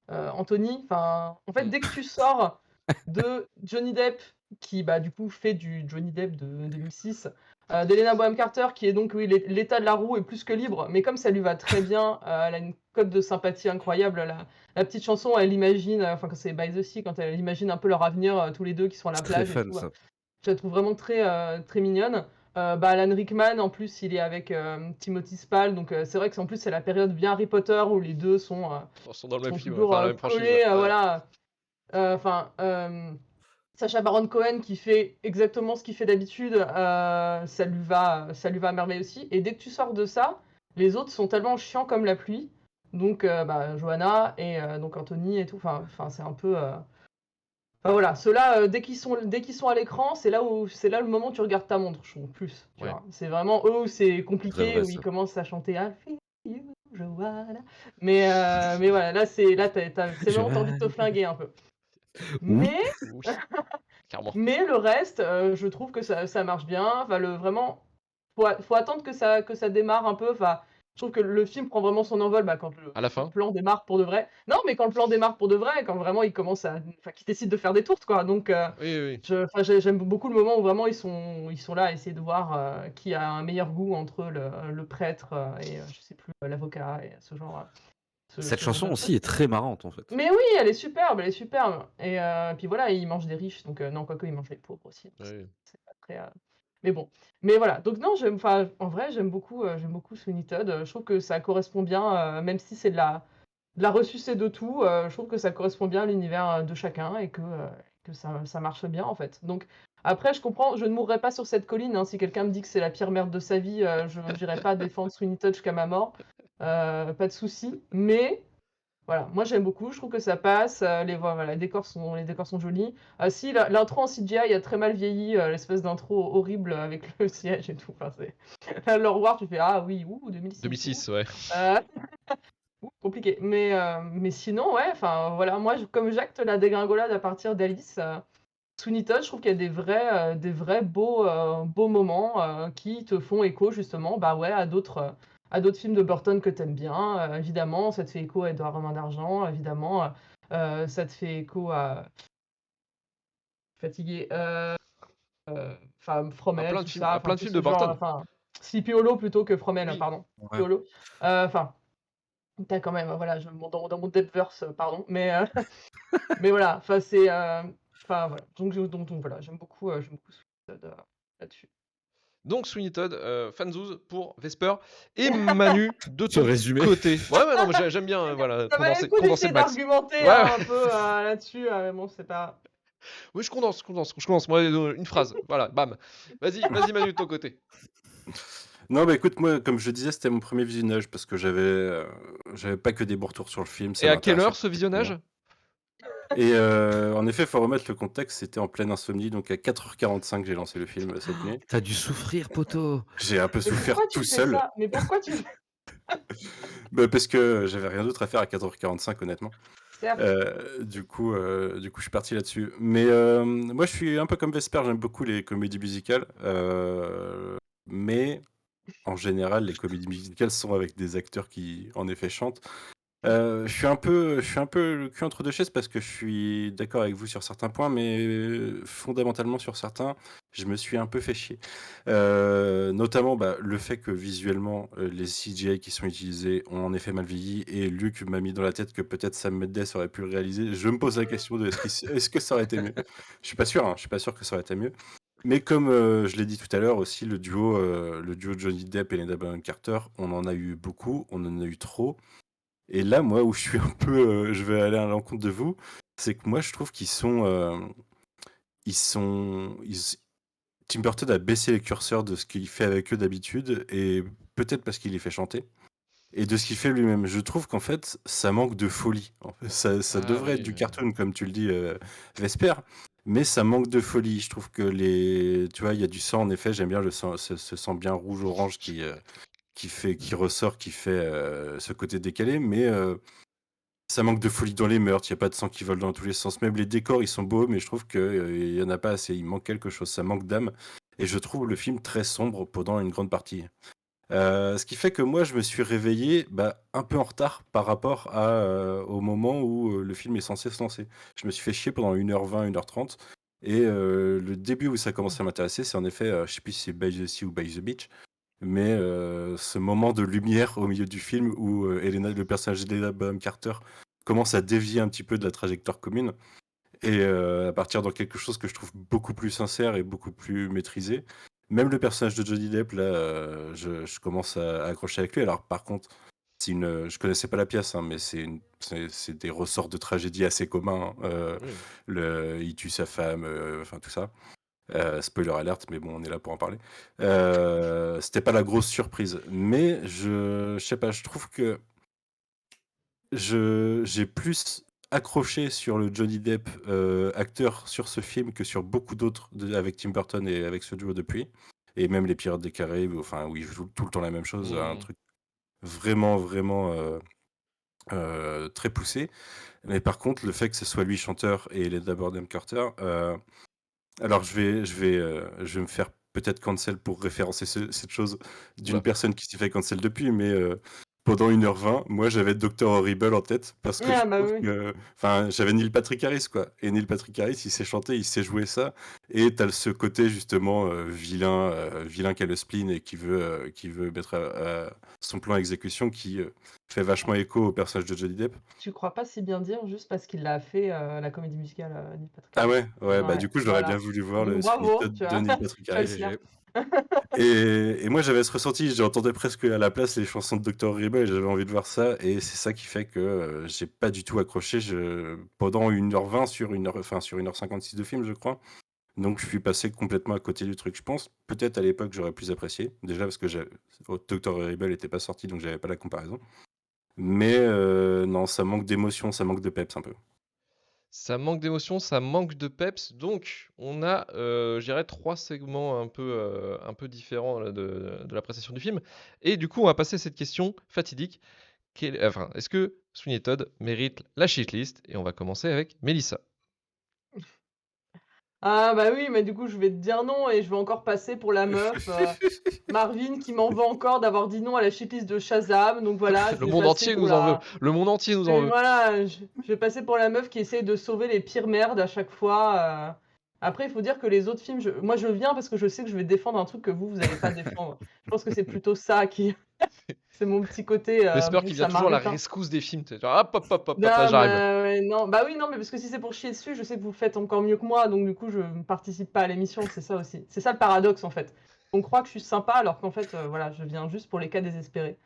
Anthony. Enfin, en fait, dès que tu sors de Johnny Depp, qui du coup fait du Johnny Depp de 2006, d'Helena Bonham Carter, qui est donc, oui, l'état de la roue est plus que libre, mais comme ça lui va très bien, elle a une cote de sympathie incroyable. La petite chanson, elle imagine, quand c'est By the Sea, quand elle imagine un peu leur avenir tous les deux qui sont à la Très plage et fun, tout. ça. Je la trouve vraiment très mignonne. Alan Rickman, en plus, il est avec Timothy Spall, donc c'est vrai que en plus c'est la période bien Harry Potter où les deux sont Ils sont dans le même sont film, toujours enfin la même franchise. collés, Ouais. voilà. Enfin, Sacha Baron Cohen qui fait exactement ce qu'il fait d'habitude, ça lui va à merveille aussi. Et dès que tu sors de ça, les autres sont tellement chiants comme la pluie. Donc, Johanna et donc Anthony et tout. Enfin, c'est un peu. Enfin, voilà, ceux-là, dès qu'ils sont à l'écran, c'est là le moment où tu regardes ta montre, je trouve, plus. Tu Ouais. vois. C'est vraiment eux où c'est Très compliqué, vrai, où ils ça. commencent à chanter I feel you, Johanna. Mais voilà, là, c'est le moment où t'as envie de te flinguer un peu. Oui. Mais Oui, clairement. mais le reste, je trouve que ça marche bien. Enfin, vraiment, faut attendre que ça démarre un peu. Enfin, je trouve que le film prend vraiment son envol quand À la le fin. plan démarre pour de vrai. Non, mais quand le plan démarre pour de vrai, quand vraiment il commence enfin, qu'il décide de faire des tourtes, quoi. Donc, Oui. j'aime beaucoup le moment où vraiment ils sont là à essayer de voir qui a un meilleur goût entre le prêtre et je sais plus, l'avocat et ce genre. Cette Ce genre chanson de aussi est très marrante, en fait. mais oui, elle est superbe, elle est superbe. Et puis voilà, ils mangent des riches, donc non, quoique ils mangent les pauvres aussi. Donc Oui. c'est pas très. Mais bon, mais voilà. Donc non, enfin, en vrai, j'aime beaucoup Sweeney Todd. Je trouve que ça correspond bien, même si c'est de la ressucée de tout. Je trouve que ça correspond bien à l'univers de chacun et que ça marche bien en fait. Donc après, je comprends, je ne mourrai pas sur cette colline. Hein. Si quelqu'un me dit que c'est la pire merde de sa vie, je n'irai pas défendre Sweeney Todd jusqu'à ma mort. Pas de souci. Mais voilà, moi j'aime beaucoup, je trouve que ça passe, voilà, les décors sont jolis. Si, l'intro en CGI a très mal vieilli, l'espèce d'intro horrible avec le siège et tout. Enfin, là, le revoir, tu fais ah oui, 2006. 2006, ouais. Euh, compliqué. Mais sinon, ouais, enfin voilà, moi comme j'acte la dégringolade à partir d'Alice, Sweeney Todd, je trouve qu'il y a des vrais beaux moments qui te font écho justement ouais, à d'autres films de Burton que t'aimes bien. Évidemment, ça te fait écho à Edouard Romain d'Argent. Évidemment, ça te fait écho à Fatigué, enfin Fromel, Plein de tout films, ça. à Enfin plein de tout films de ce genre. Burton. Enfin Sleepy Hollow plutôt que Fromel, Oui. pardon. Ouais. Sleepy Hollow. Enfin, t'as quand même, voilà, dans mon depthverse, pardon. Mais voilà. Enfin c'est, enfin voilà. Donc voilà, j'aime beaucoup Sweeney Todd, là-dessus. Donc Sweeney Todd, Fanzouz pour Vesper et Manu de Ce ton résumé. côté. Ouais, non, mais j'aime bien voilà, Ça va, écoute, condenser j'essaie le max. d'argumenter Ouais, un peu là-dessus, mais bon, c'est pas. oui, je condense. Moi, une phrase. Voilà, bam. Vas-y, Manu de ton côté. Non, bah écoute, moi, comme je disais, c'était mon premier visionnage parce que j'avais pas que des bons retours sur le film, Et ça à quelle m'intéressait heure ce visionnage? particulièrement. Et en effet, il faut remettre le contexte, c'était en pleine insomnie, donc à 4h45, j'ai lancé le film cette nuit. T'as dû souffrir, poteau. J'ai un peu Mais souffert pourquoi tout tu fais seul, ça? Mais pourquoi tu fais parce que j'avais rien d'autre à faire à 4h45, honnêtement. Certes. Du coup, je suis parti là-dessus. Mais moi, je suis un peu comme Vesper, j'aime beaucoup les comédies musicales. Mais en général, les comédies musicales sont avec des acteurs qui, en effet, chantent. Je suis un peu le cul entre deux chaises parce que je suis d'accord avec vous sur certains points, mais fondamentalement sur certains, je me suis un peu fait chier. Notamment le fait que visuellement, les CGI qui sont utilisés ont en effet mal vieilli et Luc m'a mis dans la tête que peut-être Sam Mendes aurait pu le réaliser. Je me pose la question de est-ce que ça aurait été mieux? Je suis pas sûr, hein, je suis pas sûr que ça aurait été mieux. Mais comme je l'ai dit tout à l'heure aussi, le duo Johnny Depp et Linda Bonham Carter, on en a eu beaucoup, on en a eu trop. Et là, moi, où je suis un peu, je vais aller à l'encontre de vous, c'est que moi, je trouve Tim Burton a baissé les curseurs de ce qu'il fait avec eux d'habitude, et peut-être parce qu'il les fait chanter, et de ce qu'il fait lui-même. Je trouve qu'en fait, ça manque de folie. En fait, ça Ah devrait être oui, du oui. cartoon, comme tu le dis, Vesper, mais ça manque de folie. Je trouve que tu vois, il y a du sang, en effet, j'aime bien ce sang bien rouge-orange qui ressort, qui fait ce côté décalé, mais ça manque de folie dans les meurtres, il n'y a pas de sang qui vole dans tous les sens. Même les décors, ils sont beaux, mais je trouve qu'il n'y en a pas assez. Il manque quelque chose, ça manque d'âme. Et je trouve le film très sombre pendant une grande partie. Ce qui fait que moi, je me suis réveillé un peu en retard par rapport au moment où le film est censé se lancer. Je me suis fait chier pendant 1h20, 1h30. Et le début où ça a commencé à m'intéresser, c'est en effet, je sais plus si c'est By the Sea ou By the Beach, mais ce moment de lumière au milieu du film où le personnage d'Helena Bonham Carter commence à dévier un petit peu de la trajectoire commune. et à partir dans quelque chose que je trouve beaucoup plus sincère et beaucoup plus maîtrisé. Même le personnage de Johnny Depp, là, je commence à accrocher avec lui. Alors, par contre, je connaissais pas la pièce, hein, mais c'est des ressorts de tragédie assez communs, hein. Oui. Il tue sa femme, enfin tout ça. Spoiler alerte, mais bon, on est là pour en parler. C'était pas la grosse surprise, mais je sais pas, je trouve que j'ai plus accroché sur le Johnny Depp acteur sur ce film que sur beaucoup d'autres avec Tim Burton et avec ce duo depuis. Et même les Pirates des Caraïbes, enfin, où ils jouent tout le temps la même chose, un Mmh. truc vraiment, vraiment très poussé. Mais par contre, le fait que ce soit lui chanteur et Helena Bonham Carter, alors je vais me faire peut-être cancel pour référencer cette chose d'une Oula. personne qui s'est fait cancel depuis, mais pendant 1h20, moi j'avais Dr. Horrible en tête parce que je Ah bah trouve oui. que. Enfin, j'avais Neil Patrick Harris, quoi. Et Neil Patrick Harris, il sait chanter, il sait jouer ça. Et t'as ce côté justement vilain qui a le spleen et qui veut mettre son plan à exécution qui fait vachement écho au personnage de Johnny Depp. Tu crois pas si bien dire juste parce qu'il a fait la comédie musicale Neil Patrick Ah Harris. ouais, bah Ouais, du coup j'aurais bien voilà. voulu voir Donc le Sweeney bravo, Todd tu de vois. Neil Patrick Tu vas le Harris. faire. GG. Et moi j'avais ce ressenti, j'entendais presque à la place les chansons de Dr. Horrible et j'avais envie de voir ça, et c'est ça qui fait que j'ai pas du tout accroché pendant 1h20 sur 1h56 de film, je crois. Donc je suis passé complètement à côté du truc. Je pense peut-être à l'époque j'aurais plus apprécié, déjà parce que Dr. Horrible n'était pas sorti donc j'avais pas la comparaison. Mais non, ça manque d'émotion, ça manque de peps un peu. Ça manque d'émotion, ça manque de peps. Donc, on a, je dirais, 3 segments un peu différents là, de l'appréciation du film. Et du coup, on va passer à cette question fatidique. Est-ce que Sweeney Todd mérite la shitlist? Et on va commencer avec Mélissa. Ah bah oui, mais du coup, je vais te dire non et je vais encore passer pour la meuf Marvin qui m'en veut encore d'avoir dit non à la shitlist de Shazam. Donc voilà, je Le vais monde passer entier pour nous en veut. la... Le monde entier nous en veut. Voilà, je vais passer pour la meuf qui essaie de sauver les pires merdes à chaque fois. Après, il faut dire que les autres films, moi je viens parce que je sais que je vais défendre un truc que vous n'allez pas défendre. Je pense que c'est plutôt ça qui... C'est mon petit côté J'espère qu'il vient toujours à la samaritain. rescousse des films. Genre, hop, hop, hop, hop, hop, Non, j'arrive. ouais, non, bah oui, non, mais parce que si c'est pour chier dessus, je sais que vous le faites encore mieux que moi, donc du coup, je ne participe pas à l'émission, c'est ça aussi. C'est ça le paradoxe, en fait. On croit que je suis sympa, alors qu'en fait, voilà, je viens juste pour les cas désespérés.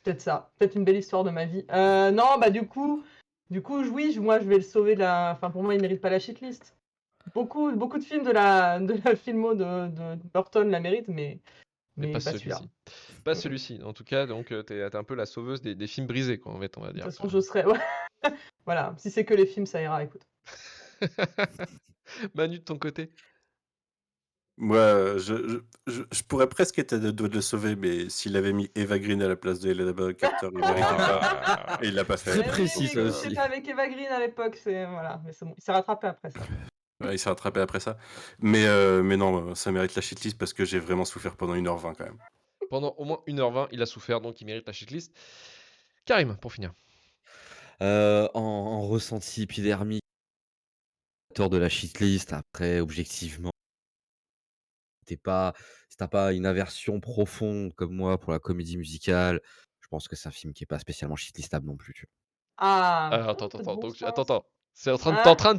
Peut-être ça, peut-être une belle histoire de ma vie. Non, bah du coup, oui, moi, je vais le sauver de la... Enfin, pour moi, il mérite pas la shitlist. Beaucoup de films de la filmo de Burton la méritent, mais Mais pas pas celui-là. celui-ci. Pas celui-ci. En tout cas, donc, t'es un peu la sauveuse des films brisés, quoi, en fait, on va De dire. toute façon, je serai... ouais. Voilà, si c'est que les films, ça ira, écoute. Manu, de ton côté? Moi, je pourrais presque être à deux doigts de le sauver, mais s'il avait mis Eva Green à la place de Helena Bonham Carter, il méritait pas. Ah. Et il l'a pas Très fait. Mais précis, oui, ça mais aussi. c'était avec Eva Green à l'époque, c'est... Voilà, mais c'est bon, il s'est rattrapé après ça. Ouais, il s'est rattrapé après ça. Mais non, ça mérite la shitlist parce que j'ai vraiment souffert pendant 1h20 quand même. Pendant au moins 1h20, il a souffert, donc il mérite la shitlist. Karim, pour finir. En ressenti épidermique, de la shitlist, après, objectivement, si t'as pas une aversion profonde comme moi pour la comédie musicale, je pense que c'est un film qui est pas spécialement shitlistable non plus, tu vois. Ah, Alors, attends, peu de attends, bon donc, sens. attends. T'es en Hein train de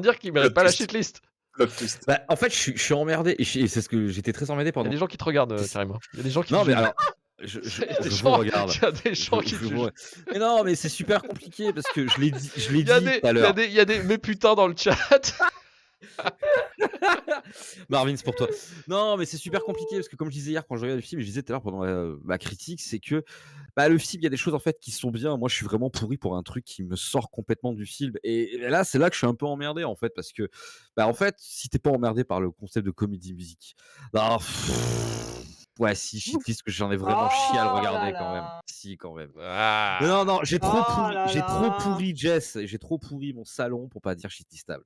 dire qu'il mérite Plot pas la twist. shitlist. Plot twist. Bah, en fait, je suis emmerdé et c'est ce que j'étais très emmerdé Il y a pendant. des gens qui te regardent, C'est- Karim, hein. Il y a des gens qui Non, te mais jugent. alors, Il y a des je vous gens, regarde. il y a des gens qui te Je vous- jugent. Mais non, mais c'est super compliqué parce que je l'ai dit Il y a tout des, à l'heure. il y a des mais putain dans le chat. Marvin, c'est pour toi. Non, mais c'est super compliqué parce que comme je disais hier quand je regardais le film, et je disais tout à l'heure pendant ma critique, c'est que le film, il y a des choses en fait qui sont bien. Moi, je suis vraiment pourri pour un truc qui me sort complètement du film. Et là, c'est là que je suis un peu emmerdé en fait parce que, en fait, si t'es pas emmerdé par le concept de comédie musique, ouais, si shitlist que j'en ai vraiment chié à le Oh regarder là quand même. là. Si, quand même. Ah. Mais non, j'ai trop Oh pourri, là là. Jess, et j'ai trop pourri mon salon pour pas dire shitlistable.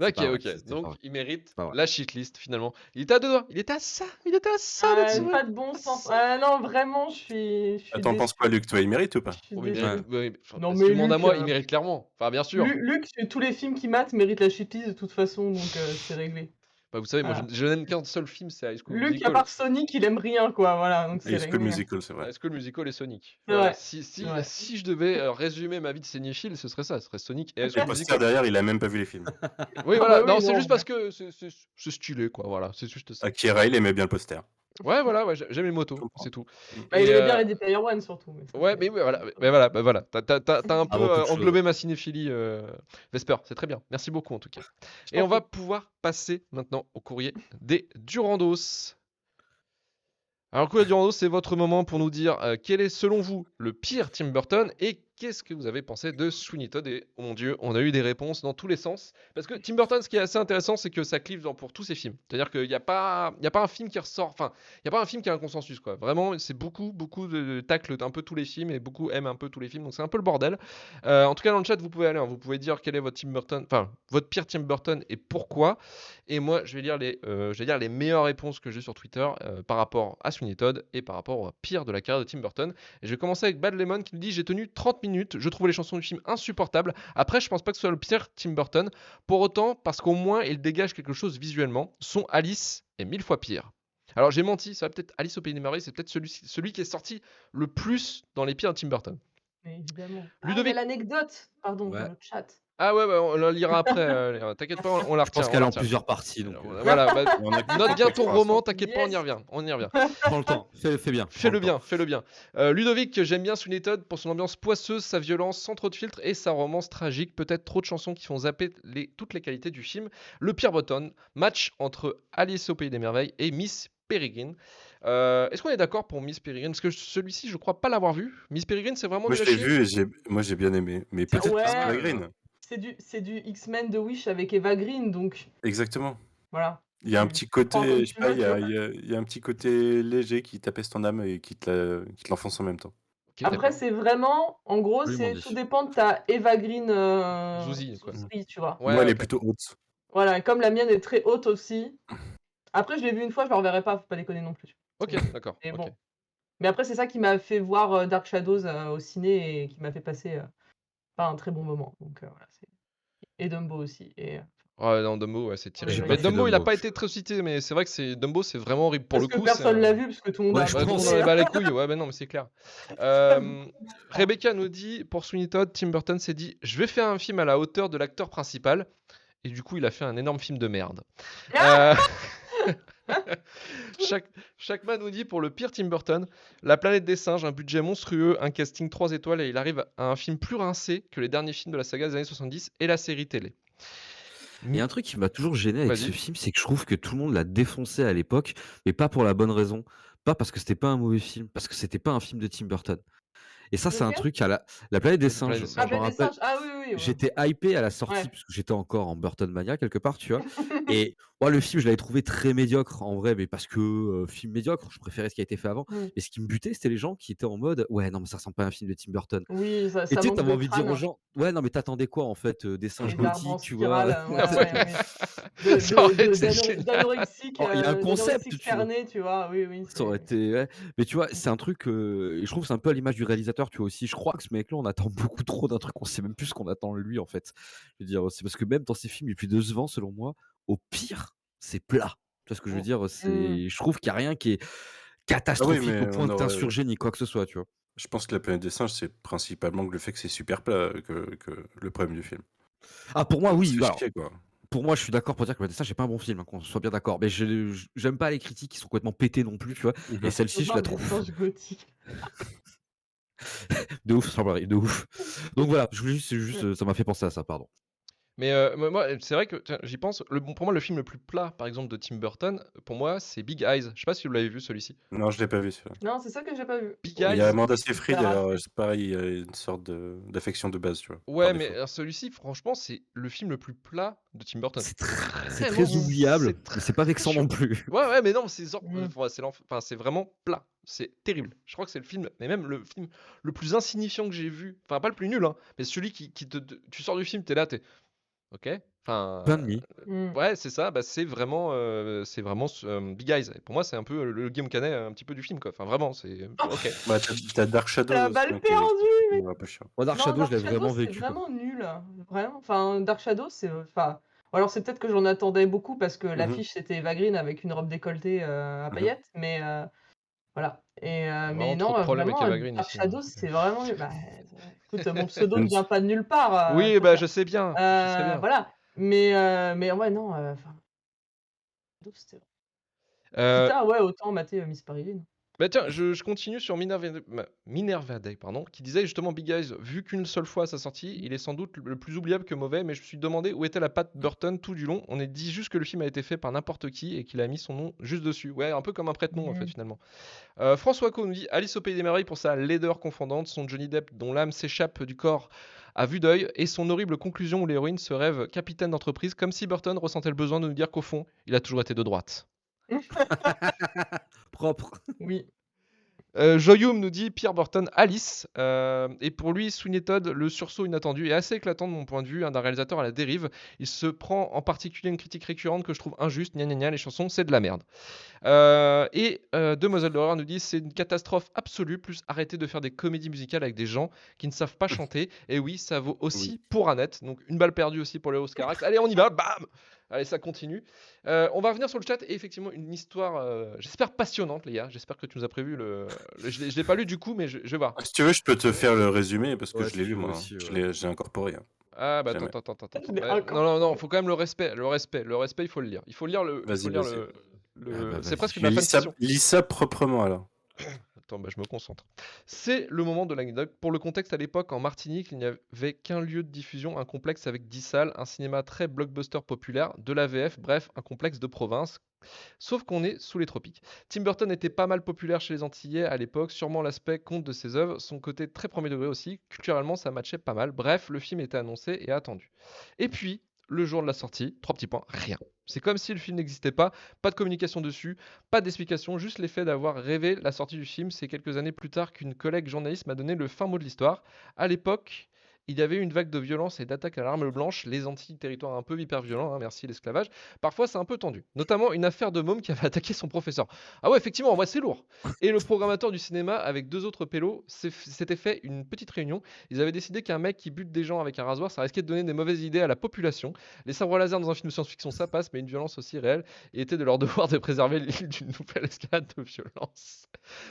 C'est Ok, pas vrai, ok. c'est pas Donc, vrai. il mérite pas vrai. la shitlist finalement. Il était à deux doigts. Il était à ça. Il était à ça d'être sauvé. Pas de bon sens. Non, vraiment, je suis T'en penses quoi, Luc? Toi, il mérite ou pas? Je suis Oh, mais désolée. mérite, oui, enfin, Non, si mais tu demandes à Luc, moi, il mérite clairement. Enfin, bien sûr. Luc, tous les films qu'il mate méritent la shitlist de toute façon, donc c'est réglé. Bah, vous savez, moi, Voilà. je n'aime qu'un seul film, c'est High School Luc, à Musical. part Sonic, il aime rien, quoi. Voilà, donc c'est Et School réglé. Musical, c'est vrai. High School Musical et Sonic. C'est Voilà. vrai. Si Ouais. je devais résumer ma vie de cinéphile, ce serait ça. Ce serait Sonic et High Le School poster Musical. derrière, il a même pas vu les films. Oui, Ah voilà. bah oui, Non, c'est non. juste parce que c'est stylé, quoi. Voilà, c'est juste ça. Akira, il aimait bien le poster. Ouais, voilà, ouais, j'aime les Je motos, comprends. c'est tout. Bah, il Et, aimait bien Ready Player One, surtout. Mais ça, ouais, c'est- mais ouais, voilà, mais voilà, bah voilà. T'as un peu Avant toute chose. englobé ma cinéphilie, Vesper. C'est très bien. Merci beaucoup en tout cas. Je Et t'en on va prie. pouvoir passer maintenant au courrier des Durandos. Alors, le courrier des Durandos, c'est votre moment pour nous dire quel est selon vous le pire Tim Burton et qu'est-ce que vous avez pensé de Sweeney Todd. Et oh mon dieu, on a eu des réponses dans tous les sens. Parce que Tim Burton, ce qui est assez intéressant, c'est que ça clive pour tous ses films. C'est-à-dire qu'il n'y a pas un film qui ressort. Enfin, il n'y a pas un film qui a un consensus, quoi. Vraiment, c'est beaucoup de tacles un peu tous les films et beaucoup aiment un peu tous les films. Donc c'est un peu le bordel. En tout cas, dans le chat, vous pouvez aller. Vous pouvez dire quel est votre Tim Burton, enfin votre pire Tim Burton et pourquoi. Et moi, je vais lire les meilleures réponses que j'ai sur Twitter par rapport à Sweeney Todd et par rapport au pire de la carrière de Tim Burton. Et je vais commencer avec Bad Lemon qui nous dit: j'ai tenu 30 minutes, je trouve les chansons du film insupportables. Après, je pense pas que ce soit le pire Tim Burton. Pour autant, parce qu'au moins il dégage quelque chose visuellement. Son Alice est 1000 fois pire. Alors j'ai menti, ça va peut-être Alice au Pays des Merveilles, c'est peut-être celui qui est sorti le plus dans les pires de Tim Burton. Mais évidemment. Ah, il y Ludovic. a l'anecdote, pardon, Ouais. dans le chat. Ah ouais, on la lira après. T'inquiète pas, on la Je retient. pense qu'elle est en plusieurs parties, donc Voilà, bah, On a note bien ton extra, roman, ça. t'inquiète pas, on y Yes. revient. On y revient. prends le temps. Fais bien. Fais-le bien, fais-le bien. Ludovic, j'aime bien Sweeney Todd pour son ambiance poisseuse, sa violence sans trop de filtres et sa romance tragique. Peut-être trop de chansons qui font zapper toutes les qualités du film. Le pire Burton, match entre Alice au Pays des Merveilles et Miss Peregrine. Est-ce qu'on est d'accord pour Miss Peregrine? Parce que celui-ci, je crois pas l'avoir vu. Miss Peregrine, c'est vraiment Moi, nul je à l'ai chier. vu et moi, j'ai bien aimé. Mais peut-être Ouais. Miss Peregrine. C'est du X-Men de Wish avec Eva Green, donc Exactement. voilà. Il y a un Tu- petit tu prends côté, comme je sais tu pas, veux, il y tu a, vois. il y a un petit côté léger qui t'apaise ton âme et qui te l'enfonce en même temps. Ok, Après, d'accord. c'est vraiment, en gros, Joliment c'est dit. tout dépend de ta Eva Green Zouzi, quoi. Zouzri, tu vois. Ouais, Moi, elle est ok. plutôt haute. Voilà, et comme la mienne est très haute aussi. Après, je l'ai vu une fois, je ne la reverrai pas, faut pas déconner non plus. Ok, d'accord. Mais ok. bon. Mais après, c'est ça qui m'a fait voir Dark Shadows au ciné et qui m'a fait passer pas un très bon moment. Donc voilà, et Dumbo aussi. Et, Ouais, non, Dumbo, ouais, c'est terrible. J'ai Mais pas fait Dumbo, il a Dumbo. pas été très cité, mais c'est vrai que Dumbo, c'est vraiment horrible. Pour parce le coup, que personne c'est l'a vu, parce que tout le monde Ouais, a je Ouais, tout le monde pense. en avait bas les couilles. Ouais, ben non, mais c'est clair. Rebecca nous dit, pour Sweeney Todd, Tim Burton s'est dit: je vais faire un film à la hauteur de l'acteur principal. Et du coup, il a fait un énorme film de merde. Euh, Chacman nous dit, pour le pire Tim Burton, La planète des singes, un budget monstrueux, un casting 3 étoiles, et il arrive à un film plus rincé que les derniers films de la saga des années 70 et la série télé. Il y a un truc qui m'a toujours gêné avec Vas-y. ce film, c'est que je trouve que tout le monde l'a défoncé à l'époque, mais pas pour la bonne raison. Pas parce que c'était pas un mauvais film, parce que c'était pas un film de Tim Burton. Et ça, c'est un Lequel truc à la planète des La planète singes. des Je singes. Ah, me Planète des rappelle, singes. Ah oui, oui. Ouais. j'étais hypé à la sortie, Ouais. parce que j'étais encore en Burton Mania quelque part, tu vois. Et moi, le film, je l'avais trouvé très médiocre en vrai, mais parce que film médiocre, je préférais ce qui a été fait avant. Mm. Et ce qui me butait, c'était les gens qui étaient en mode ouais, non, mais ça ressemble pas à un film de Tim Burton. Oui, ça Et tu sais, manque t'avais de envie de dire aux crâne. gens ouais, non, mais t'attendais quoi en fait des singes Et d'arbres en gothiques, tu vois. spirale. Ouais, Ah ouais, ouais. Ça aurait été génial. D'anorexique. Oh, il y a un concept, d'anorexique tu vois. cerné, tu vois. Oui, oui. Ça aurait été ouais. Mais tu vois, c'est un truc et je trouve que c'est un peu à l'image du réalisateur, tu vois aussi. Je crois que ce mec-là, on attend beaucoup trop d'un truc, on sait même plus ce qu'on attend de lui en fait. Je veux dire, c'est parce que même dans ses films les plus décevants selon moi, au pire, c'est plat. Tu vois ce que je veux dire? Je trouve qu'il y a rien qui est catastrophique mais au point on de aurait- t'insurger ni quoi que ce soit, tu vois. Je pense que La planète des singes, c'est principalement que le fait que c'est super plat que le problème du film. Ah pour moi On se oui, fait alors, chier, quoi. pour moi je suis d'accord pour dire que ça c'est pas un bon film, hein, qu'on soit bien d'accord. Mais j'aime pas les critiques qui sont complètement pétées non plus, tu vois. Et celle-ci, je la trouve Singe gothique. de ouf, sans blague, de ouf. Donc voilà, je voulais juste, ça m'a fait penser à ça, pardon. Mais moi, c'est vrai que tiens, j'y pense. Pour moi, le film le plus plat, par exemple, de Tim Burton, pour moi, c'est Big Eyes. Je sais pas si vous l'avez vu celui-ci. Non, je l'ai pas vu, celui-là. Non, c'est ça que j'ai pas vu. Big Il y a Eyes. Amanda Seyfried, Super alors rare. c'est pareil, il y a une sorte d'affection de base, tu vois. Ouais, par mais défaut. celui-ci, franchement, c'est le film le plus plat de Tim Burton. C'est très Vraiment, oubliable, c'est mais c'est pas vexant non plus. Ouais, mais non, c'est Mm. enfin, c'est vraiment plat. C'est terrible. Je crois que c'est le film, mais même le film le plus insignifiant que j'ai vu. Enfin, pas le plus nul, hein, mais celui qui tu sors du film, t'es là, t'es ok. Enfin, Pain de mie. Mm. ouais, c'est ça. Bah, c'est vraiment Big Eyes. Et pour moi, c'est un peu le Guillaume Canet un petit peu du film, quoi. Enfin, vraiment, c'est ok. Bah, t'as Dark Shadows. T'as aussi, balle hein, perdue, qui est un peu chiant. Moi, Dark Non, Shadow, je l'ai Dark Shadow, vraiment c'est vécu. quoi. vraiment nul. Vraiment. Enfin, Dark Shadow, c'est. Enfin, Alors c'est peut-être que j'en attendais beaucoup parce que Mmh. l'affiche c'était Eva Green avec une robe décolletée, à Mmh. paillettes, mais voilà mais Vraiment trop non, de problèmes avec vraiment, Eva Green Dark ici, hein. Shadows, c'est vraiment écoute, mon pseudo Je ne ne vient suis pas de nulle part, Oui, faut bah, faire je sais bien, je sais bien. voilà, mais ouais, non, enfin, Shadows, c'était quitte Heu à, ouais, autant mater, Miss Peregrine. Bah tiens, je continue sur Minerva Day, pardon, qui disait justement Big Eyes, vu qu'une seule fois à sa sortie, il est sans doute le plus oubliable que mauvais, mais je me suis demandé où était la patte Burton tout du long. On est dit juste que le film a été fait par n'importe qui et qu'il a mis son nom juste dessus. Ouais, un peu comme un prête-nom en fait Mmh. finalement. François Co nous dit Alice au Pays des Merveilles pour sa laideur confondante, son Johnny Depp dont l'âme s'échappe du corps à vue d'œil et son horrible conclusion où l'héroïne se rêve capitaine d'entreprise, comme si Burton ressentait le besoin de nous dire qu'au fond, il a toujours été de droite. Propre. Oui. Joyoum nous dit Pierre Burton, Alice. Et pour lui, Sweeney Todd, le sursaut inattendu est assez éclatant de mon point de vue, d'un réalisateur à la dérive. Il se prend en particulier une critique récurrente que je trouve injuste. Gna gna gna, les chansons, c'est de la merde. Demoiselle d'horreur nous dit c'est une catastrophe absolue. Plus arrêtez de faire des comédies musicales avec des gens qui ne savent pas chanter. Et oui, ça vaut aussi Oui. pour Annette. Donc une balle perdue aussi pour les Oscarax. Allez, on y va, bam. Allez, ça continue. On va revenir sur le chat et effectivement une histoire, j'espère passionnante, les gars. J'espère que tu nous as prévu je l'ai pas lu du coup, mais je vais voir. Si tu veux, je peux te faire le résumé parce que Ouais, je si l'ai tu lu veux moi, hein. aussi, J'ai incorporé, hein. Ah bah Jamais. attends. Je l'ai Ouais, encore. non, faut quand même le respect, il faut lire Vas-y, vas-y. Ah bah, c'est vas-y. presque Mais ma fanfiction. lis ça proprement alors. Attends, bah, je me concentre. C'est le moment de l'anecdote. Pour le contexte, à l'époque, en Martinique, il n'y avait qu'un lieu de diffusion, un complexe avec 10 salles, un cinéma très blockbuster populaire, de la VF, bref, un complexe de province. Sauf qu'on est sous les tropiques. Tim Burton était pas mal populaire chez les Antillais à l'époque, sûrement l'aspect conte de ses œuvres, son côté très premier degré aussi, culturellement ça matchait pas mal. Bref, le film était annoncé et attendu. Et puis, le jour de la sortie, 3 petits points, rien. C'est comme si le film n'existait pas de communication dessus, pas d'explication, juste l'effet d'avoir rêvé la sortie du film. C'est quelques années plus tard qu'une collègue journaliste m'a donné le fin mot de l'histoire. À l'époque, il y avait eu une vague de violence et d'attaques à l'arme blanche, les Antilles, territoire un peu hyper violent, hein, merci l'esclavage. Parfois, c'est un peu tendu. Notamment une affaire de môme qui avait attaqué son professeur. Ah ouais, effectivement, moi c'est lourd. Et le programmateur du cinéma, avec 2 autres pélos, s'était fait une petite réunion. Ils avaient décidé qu'un mec qui bute des gens avec un rasoir, ça risquait de donner des mauvaises idées à la population. Les sabres laser dans un film de science-fiction, ça passe, mais une violence aussi réelle. Et était de leur devoir de préserver l'île d'une nouvelle escalade de violence.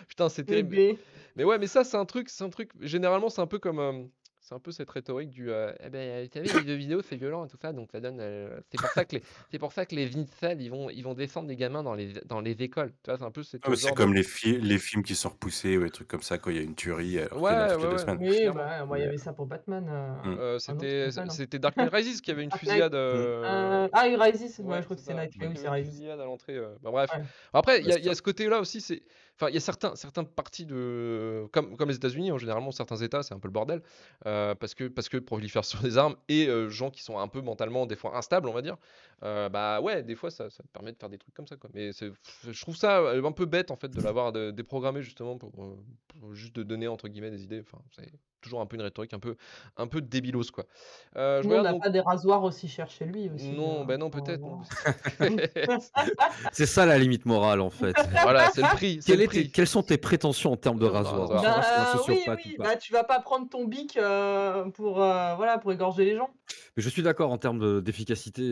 Putain, c'est terrible. Bébé. Mais ouais, mais ça, c'est un truc, généralement, c'est un peu comme. C'est un peu cette rhétorique du eh ben, tu savez, les jeux vidéo, c'est violent et tout ça, donc ça donne. C'est pour ça que les incels, ils vont descendre des gamins dans les écoles. Tu vois, c'est un peu cette Ah, mais c'est genre comme les films qui sont repoussés ou des trucs comme ça quand il y a une tuerie alors qu'il y en a Ouais, toutes les 2 ouais, semaines. Oui, clairement. bah, moi, il y avait ça pour Batman, Mmh. un autre C'était Batman, hein. c'était Dark Knight Rises qui avait une Dark Knight. fusillade. Rises, ouais, Ouais, je crois c'est que c'est ça. Night, Je crois oui, qu'il y c'est avait une Rises. fusillade à l'entrée. Bah, bref. Ouais. Après, Ouais, il y a ce côté-là aussi. Enfin, il y a certaines parties comme les États-Unis, en généralement, certains États, c'est un peu le bordel. Parce que prolifération des armes et gens qui sont un peu mentalement, des fois, instables, on va dire. Bah ouais, des fois, ça te permet de faire des trucs comme ça, quoi. Mais je trouve ça un peu bête, en fait, de l'avoir déprogrammé, justement, pour juste de donner, entre guillemets, des idées. Enfin, c'est toujours un peu une rhétorique un peu débilos, quoi. Je Nous, on regarde n'a donc. pas des rasoirs aussi chers chez lui aussi, Non, ben non, faut peut-être, non. voir. C'est ça la limite morale en fait. Voilà, c'est le prix, c'est le prix. Quelles sont tes prétentions en termes de En termes de rasoir? rasoir. Savoir si c'est un Bah, oui, sociopathe ou oui, pas. bah, tu vas pas prendre ton bic, pour, voilà, pour égorger les gens. Mais je suis d'accord en termes d'efficacité,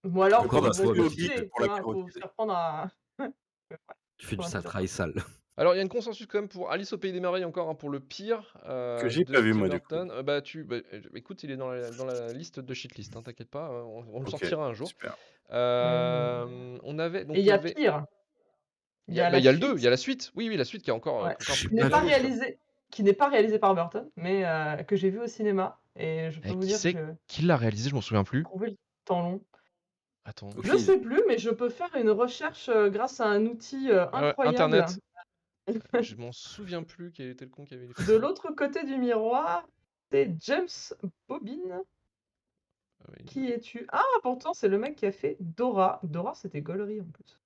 Ou alors Encore pour une fois, au Bic. guide budget, pour tu la vois? Faut curottise. se faire prendre à Tu fais du pour un sale tir. travail sale. Alors, il y a une consensus quand même pour Alice au Pays des Merveilles encore, hein, pour le pire Que j'ai de pas vu, Tim moi, du coup. Burton. Écoute, il est dans la liste de shitlist, hein, t'inquiète pas, on le OK, sortira un jour. super. On avait donc Et il y a pire, il y a il la y a le 2, il suite, y a la suite. Oui, la suite qui est encore, ouais, qui est encore J'ai plus pas vu. qui n'est pas réalisé par Burton, mais que j'ai vu au cinéma et je peux vous Qui dire que c'est j'ai qui l'a réalisé? Je m'en souviens plus. trouvé le temps long. Attends. Aucune Je idée. sais plus, mais je peux faire une recherche, grâce à un outil, incroyable. Internet. Je m'en souviens plus quel était le con qui avait fait De ça. l'autre côté du miroir, c'est James Bobbin. Ah ouais, Qui es-tu? Ah, pourtant, c'est le mec qui a fait Dora. Dora, c'était gaulerie en plus.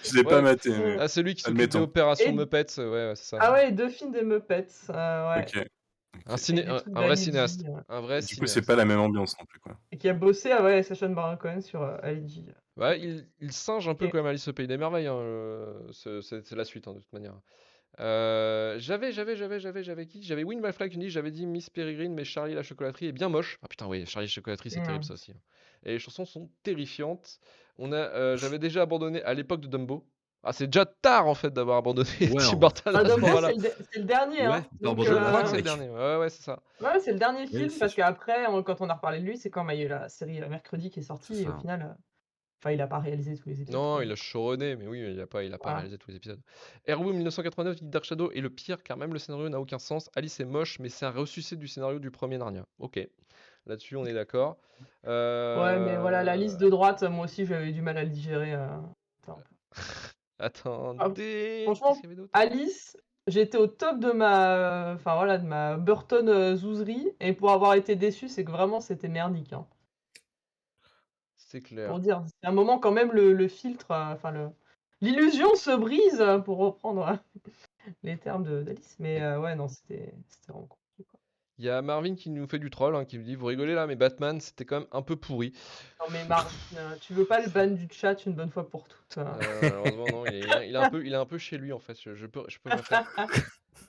Je l'ai pas Ouais. maté, mais Ah, c'est lui qui s'occupe des admettons. opérations Et- Muppets, ouais, c'est ça. Ah ouais, 2 films des Muppets. Ouais. OK. Un Et des un trucs vrai d'Ali G, cinéaste. Un vrai Du coup, cinéaste. c'est pas la même ambiance non plus, quoi. Et qui a bossé avec Sacha Baron Cohen sur Ali G. Ouais, il singe un peu Ok. comme Alice au Pays des Merveilles, hein, c'est la suite, hein, de toute manière. J'avais qui? J'avais Win My Flag qui me dit j'avais dit Miss Peregrine, mais Charlie la chocolaterie est bien moche. Ah putain, oui, Charlie la chocolaterie, c'est terrible Mm. ça aussi, hein. Et les chansons sont terrifiantes. J'avais déjà abandonné à l'époque de Dumbo. Ah, c'est déjà tard en fait d'avoir abandonné Ouais, Tim en Burton à ce Dumbo, moment-là. c'est le dernier, Ouais, hein. t'as Donc, abandonné Je crois que c'est le mec. dernier. Ouais, c'est ça. ouais, c'est le dernier Oui, film c'est parce sûr. qu'après, quand on a reparlé de lui, c'est quand il y a eu la série Mercredi qui est C'est sortie et au ça. final, enfin, il a pas réalisé tous les épisodes, Non, quoi. il a showrunné, mais oui, il a pas Voilà. réalisé tous les épisodes. Erwin 1989 dit Dark Shadow est le pire car même le scénario n'a aucun sens. Alice est moche, mais c'est un ressucé du scénario du premier Narnia. Ok, là-dessus on est d'accord. Ouais, mais voilà, la Euh, liste de droite, moi aussi, j'avais eu du mal à le digérer. Attends. Ah, Attendez, qu'est-ce franchement, qu'il y avait d'autre? Alice, j'étais au top de enfin voilà, de ma Burton zouzerie, et pour avoir été déçu, c'est que vraiment c'était merdique, hein. C'est Pour clair. dire, c'est un moment quand même le filtre, enfin l'illusion se brise, pour reprendre les termes d'Alice. Mais ouais, non, c'était vraiment compliqué, quoi. Il y a Marvin qui nous fait du troll, hein, qui me dit vous rigolez là, mais Batman c'était quand même un peu pourri. Non mais Marvin, tu veux pas le ban du chat une bonne fois pour toutes, Malheureusement non, il est un peu chez lui en fait. Je peux rien faire.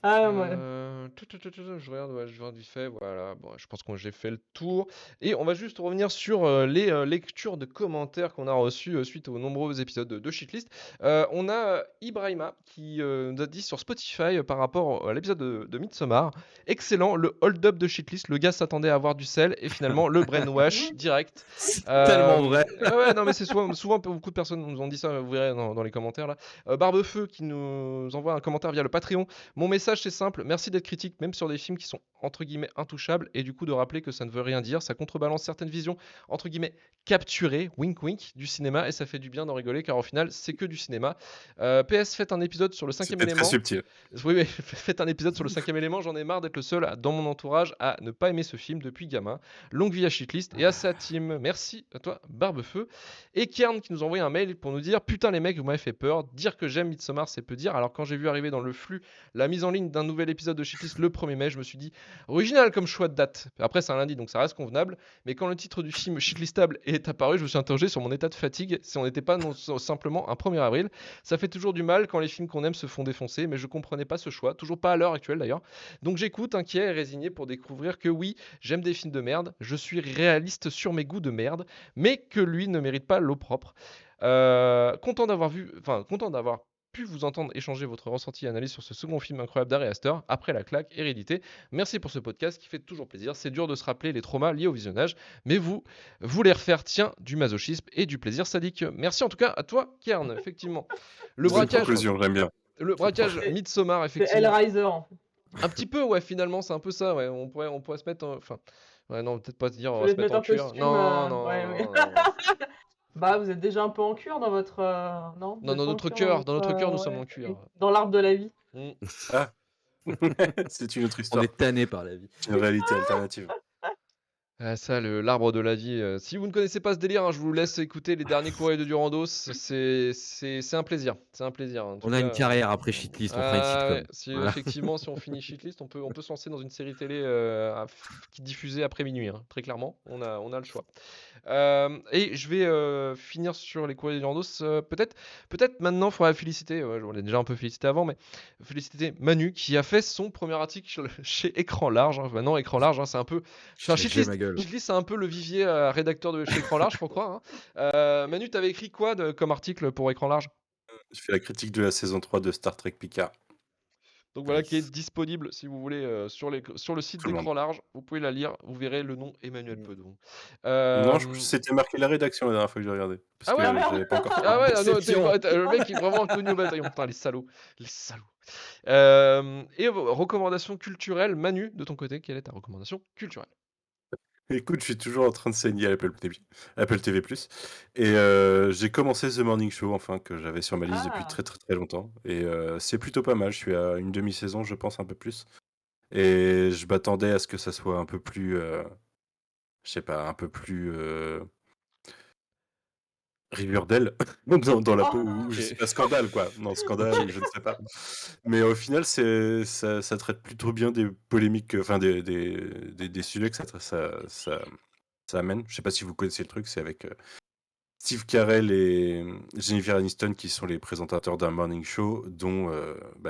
Ah ouais. Je regarde, ouais, je regarde vite fait, voilà. Bon, je pense que j'ai fait le tour. Et on va juste revenir sur les lectures de commentaires qu'on a reçues suite aux nombreux épisodes de Shitlist. On a Ibrahima qui nous a dit sur Spotify par rapport à l'épisode de Midsommar. Excellent, le hold-up de Shitlist. Le gars s'attendait à avoir du sel et finalement le brainwash direct. C'est tellement vrai. Ouais, non, mais c'est souvent beaucoup de personnes nous ont dit ça, vous verrez dans les commentaires là. Barbefeu qui nous envoie un commentaire via le Patreon. Mon message c'est simple, merci d'être critique même sur des films qui sont entre guillemets intouchables et du coup de rappeler que ça ne veut rien dire, ça contrebalance certaines visions entre guillemets capturées, wink wink, du cinéma et ça fait du bien d'en rigoler car au final c'est que du cinéma. PS, faites un épisode sur le cinquième C'était très élément. subtil. Oui, faites un épisode sur le cinquième élément, j'en ai marre d'être le seul dans mon entourage à ne pas aimer ce film depuis gamin. Longue vie à Shitlist et à sa team. Merci à toi Barbefeu. Et Kern qui nous a envoyé un mail pour nous dire putain les mecs vous m'avez fait peur, dire que j'aime Midsommar c'est peu dire, alors quand j'ai vu arriver dans le flux la mise en ligne d'un nouvel épisode de Shitlist le 1er mai, je me suis dit original comme choix de date. Après c'est un lundi donc ça reste convenable, mais quand le titre du film Shitlistable est apparu, je me suis interrogé sur mon état de fatigue, si on n'était pas simplement un 1er avril. Ça fait toujours du mal quand les films qu'on aime se font défoncer, mais je comprenais pas ce choix, toujours pas à l'heure actuelle d'ailleurs. Donc j'écoute, inquiet et résigné pour découvrir que oui, j'aime des films de merde, je suis réaliste sur mes goûts de merde, mais que lui ne mérite pas l'eau propre. Content d'avoir pu vous entendre échanger votre ressenti et analyse sur ce second film incroyable d'Ari Aster, après la claque Hérédité. Merci pour ce podcast qui fait toujours plaisir. C'est dur de se rappeler les traumas liés au visionnage, mais vous les refaire, tiens, du masochisme et du plaisir sadique. Merci en tout cas à toi, Kern, effectivement. Le C'est une braquage, conclusion, j'aime bien. Midsommar, C'est effectivement. Hellraiser, en fait. Un petit peu, ouais, finalement, c'est un peu ça, ouais. On pourrait se mettre. Enfin, ouais, non, peut-être pas se dire, on va Vous se voulez te mettre mettre en en cuir. costume, Non. ouais, oui. Bah, vous êtes déjà un peu en cuir dans votre, non? Vous Non, êtes dans pas en notre cuir cœur, nous sommes ouais, en cuir. oui, dans l'arbre de la vie. Mm. Ah, c'est une autre On histoire. est tanné par la vie. Une réalité alternative. Ah, ça, l'arbre de la vie. Si vous ne connaissez pas ce délire, hein, je vous laisse écouter les derniers courriers de Durandos. C'est un plaisir. C'est un plaisir. En tout On a une cas, carrière après Shitlist, on fera une ouais, sitcom. Voilà. effectivement, si on finit Shitlist, on peut se lancer dans une série télé qui diffusée après minuit. Hein. Très clairement, on a le choix. Et je vais finir sur les courriers de Durandos. Peut-être maintenant, il faudra féliciter. Ouais, on l'a déjà un peu félicité avant, mais féliciter Manu qui a fait son premier article chez Écran Large. Hein. Maintenant, Écran Large, hein, c'est un peu. Enfin, J'ai ma gueule. Shitlist, c'est un peu le vivier rédacteur de chez Écran Large, faut croire. Hein. Manu, t'avais écrit quoi comme article pour Écran Large? Je fais la critique de la saison 3 de Star Trek Picard. Donc voilà, qui est Nice. disponible si vous voulez sur le site Tout le d'Écran Large. Vous pouvez la lire, vous verrez le nom Emmanuel Pedon. Non, c'était marqué la rédaction la dernière fois que j'ai regardé. Parce Ah ouais, que merde. j'avais pas encore. Ah ouais, non, Déception. le mec est vraiment inconnu au bataillon. Putain, les salauds. Les salauds. Et recommandation culturelle, Manu, de ton côté, quelle est ta recommandation culturelle? Écoute, je suis toujours en train de saigner à Apple TV+. Et j'ai commencé The Morning Show, enfin, que j'avais sur ma liste depuis Ah. très très très longtemps. Et c'est plutôt pas mal. Je suis à une demi-saison, je pense, un peu plus. Et je m'attendais à ce que ça soit un peu plus, je sais pas, un peu plus Riverdale dans la peau, ou je sais pas, scandale quoi. Non, scandale, ou je ne sais pas. Mais au final, ça traite plutôt bien des polémiques, enfin des sujets que ça amène. Je sais pas si vous connaissez le truc, c'est avec Steve Carell et Jennifer Aniston qui sont les présentateurs d'un morning show dont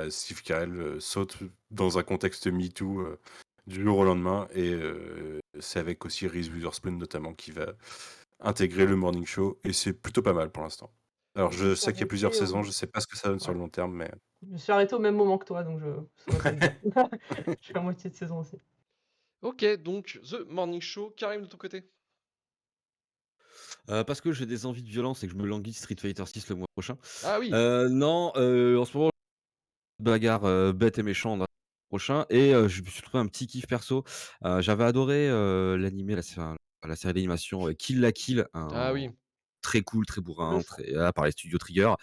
Steve Carell saute dans un contexte MeToo du jour au lendemain et c'est avec aussi Reese Witherspoon notamment qui va intégrer le morning show et c'est plutôt pas mal pour l'instant. Alors Je je me suis sais qu'il y a plusieurs arrêtée saisons, au... je sais pas ce que ça donne sur ouais. le long terme, mais Je me suis arrêtée au même moment que toi, donc je saurais pas te dire. Je suis à moitié de saison aussi. Ok, donc The Morning Show. Karim, de ton côté? Parce que j'ai des envies de violence et que je me languis Street Fighter 6 le mois prochain. Ah oui. Non, en ce moment, bagarre bête et méchant dans le prochain et je me suis trouvé un petit kiff perso. J'avais adoré l'animé, la série d'animation Kill la Kill, Ah oui. très cool, très bourrin, Ouf. par les studios Trigger.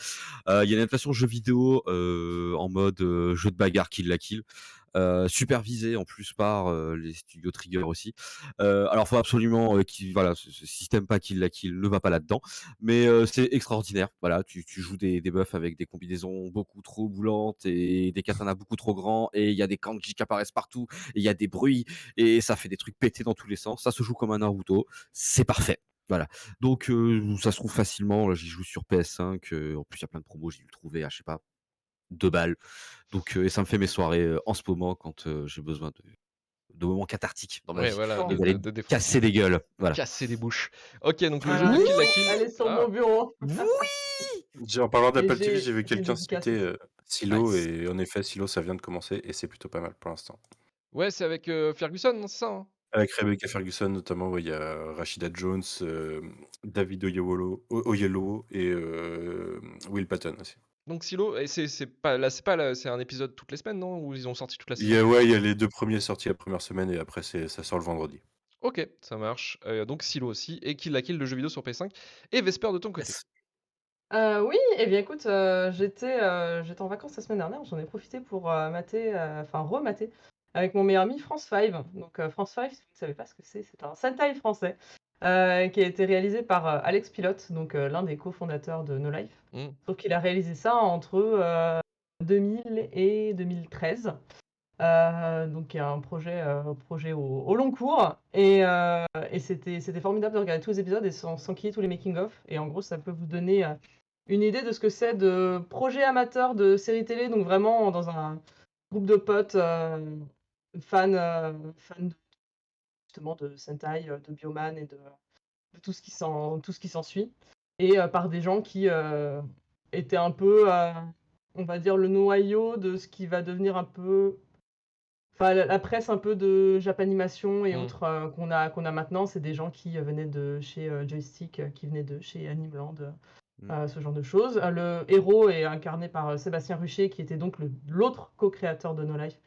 Il y a une adaptation jeu vidéo en mode jeu de bagarre Kill la Kill. Supervisé en plus par les studios Trigger aussi. Alors faut absolument voilà, si t'aimes pas Kill la Kill, ne va pas là-dedans. Mais c'est extraordinaire. Voilà, tu joues des buffs avec des combinaisons beaucoup trop boulantes et des katanas beaucoup trop grands et il y a des kanji qui apparaissent partout et il y a des bruits et ça fait des trucs pétés dans tous les sens. Ça se joue comme un Naruto, c'est parfait. Voilà. Donc ça se trouve facilement. Là, j'y joue sur PS5. En plus, il y a plein de promos. J'ai dû le trouver à je sais pas 2 balles. Donc et ça me fait mes soirées en ce moment quand j'ai besoin de moments cathartiques dans ma Ouais, vie voilà, et Bon. d'aller de défoncer. casser des gueules. Voilà. Casser des bouches. Ok, donc le jeu Voilà. de Kill la Kill. Elle est sur Ah, mon bureau. en parlant Et d'Apple TV, j'ai vu j'ai quelqu'un dédicacé. citer Silo Nice. et en effet Silo ça vient de commencer et c'est plutôt pas mal pour l'instant. ouais, c'est avec Ferguson, non, c'est ça, hein? Avec Rebecca Ferguson notamment, ouais, il y a Rashida Jones, David Oyelowo et Will Patton aussi. Donc Silo, et c'est pas là, c'est un épisode toutes les semaines, non? Ou ils ont sorti toute la Il y saison? a, il y a les 2 premiers sortis la première semaine et après ça sort le vendredi. Ok, ça marche. Donc Silo aussi, et Kill la Kill, le jeu vidéo sur PS5. Et Vesper, de ton côté? Yes. Oui, et bien écoute, j'étais en vacances la semaine dernière, j'en ai profité pour mater, enfin remater avec mon meilleur ami France 5. Donc France 5, si vous ne savez pas ce que c'est un Sentai français qui a été réalisé par Alex Pilote, donc l'un des cofondateurs de No Life. Hmm. Donc il a réalisé ça entre 2000 et 2013. Donc il y a un projet au long cours et c'était formidable de regarder tous les épisodes et s'enquiller tous les making-of. Et en gros, ça peut vous donner une idée de ce que c'est de projet amateur de série télé, donc vraiment dans un groupe de potes fans justement de Sentai, de Bioman et de tout ce qui s'ensuit. Et par des gens qui étaient un peu, on va dire, le noyau de ce qui va devenir un peu. Enfin, la presse un peu de Japanimation et Mm. autres qu'on a maintenant, c'est des gens qui venaient de chez Joystick, qui venaient de chez Animeland, ce genre de choses. Le héros est incarné par Sébastien Rucher, qui était donc l'autre co-créateur de No Life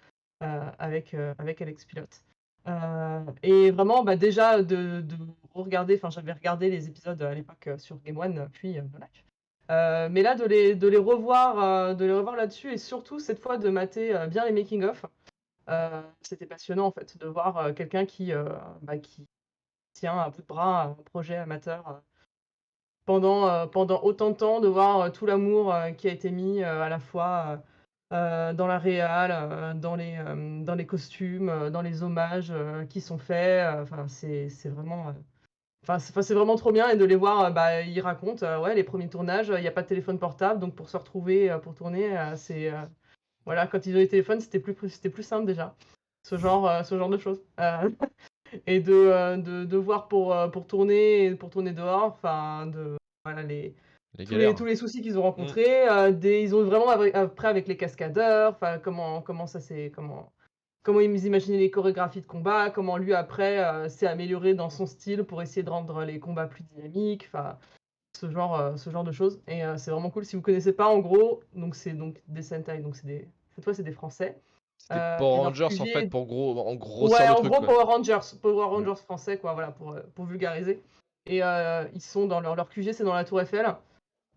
avec Alex Pilote. Et vraiment, déjà de regarder, enfin j'avais regardé les épisodes à l'époque sur Game One, puis No Life. Mais là, de les revoir là-dessus et surtout cette fois de mater bien les making-of. C'était passionnant en fait de voir quelqu'un qui tient à bout de bras un projet amateur pendant autant de temps, de voir tout l'amour qui a été mis à la fois dans la réal, dans les costumes, dans les hommages qui sont faits. Enfin, c'est vraiment. C'est vraiment trop bien et de les voir, ils racontent, ouais, les premiers tournages, il n'y a pas de téléphone portable, donc pour se retrouver pour tourner, voilà, quand ils ont les téléphones, c'était plus simple déjà. Ce genre de choses. Et de voir pour tourner dehors, enfin, voilà, Les tous galères. les soucis qu'ils ont rencontrés. Ils ont vraiment après avec les cascadeurs, enfin, comment ils imaginaient les chorégraphies de combat, comment lui après s'est amélioré dans son style pour essayer de rendre les combats plus dynamiques, enfin, ce genre de choses. Et c'est vraiment cool. Si vous connaissez pas, en gros, donc c'est donc des Sentai, donc cette fois c'est des Français. C'était Power Et leur Rangers en QG fait, pour en grossir Ouais, le en truc, gros, quoi. Power Rangers français, quoi, voilà, pour vulgariser. Et ils sont dans leur QG, c'est dans la Tour Eiffel.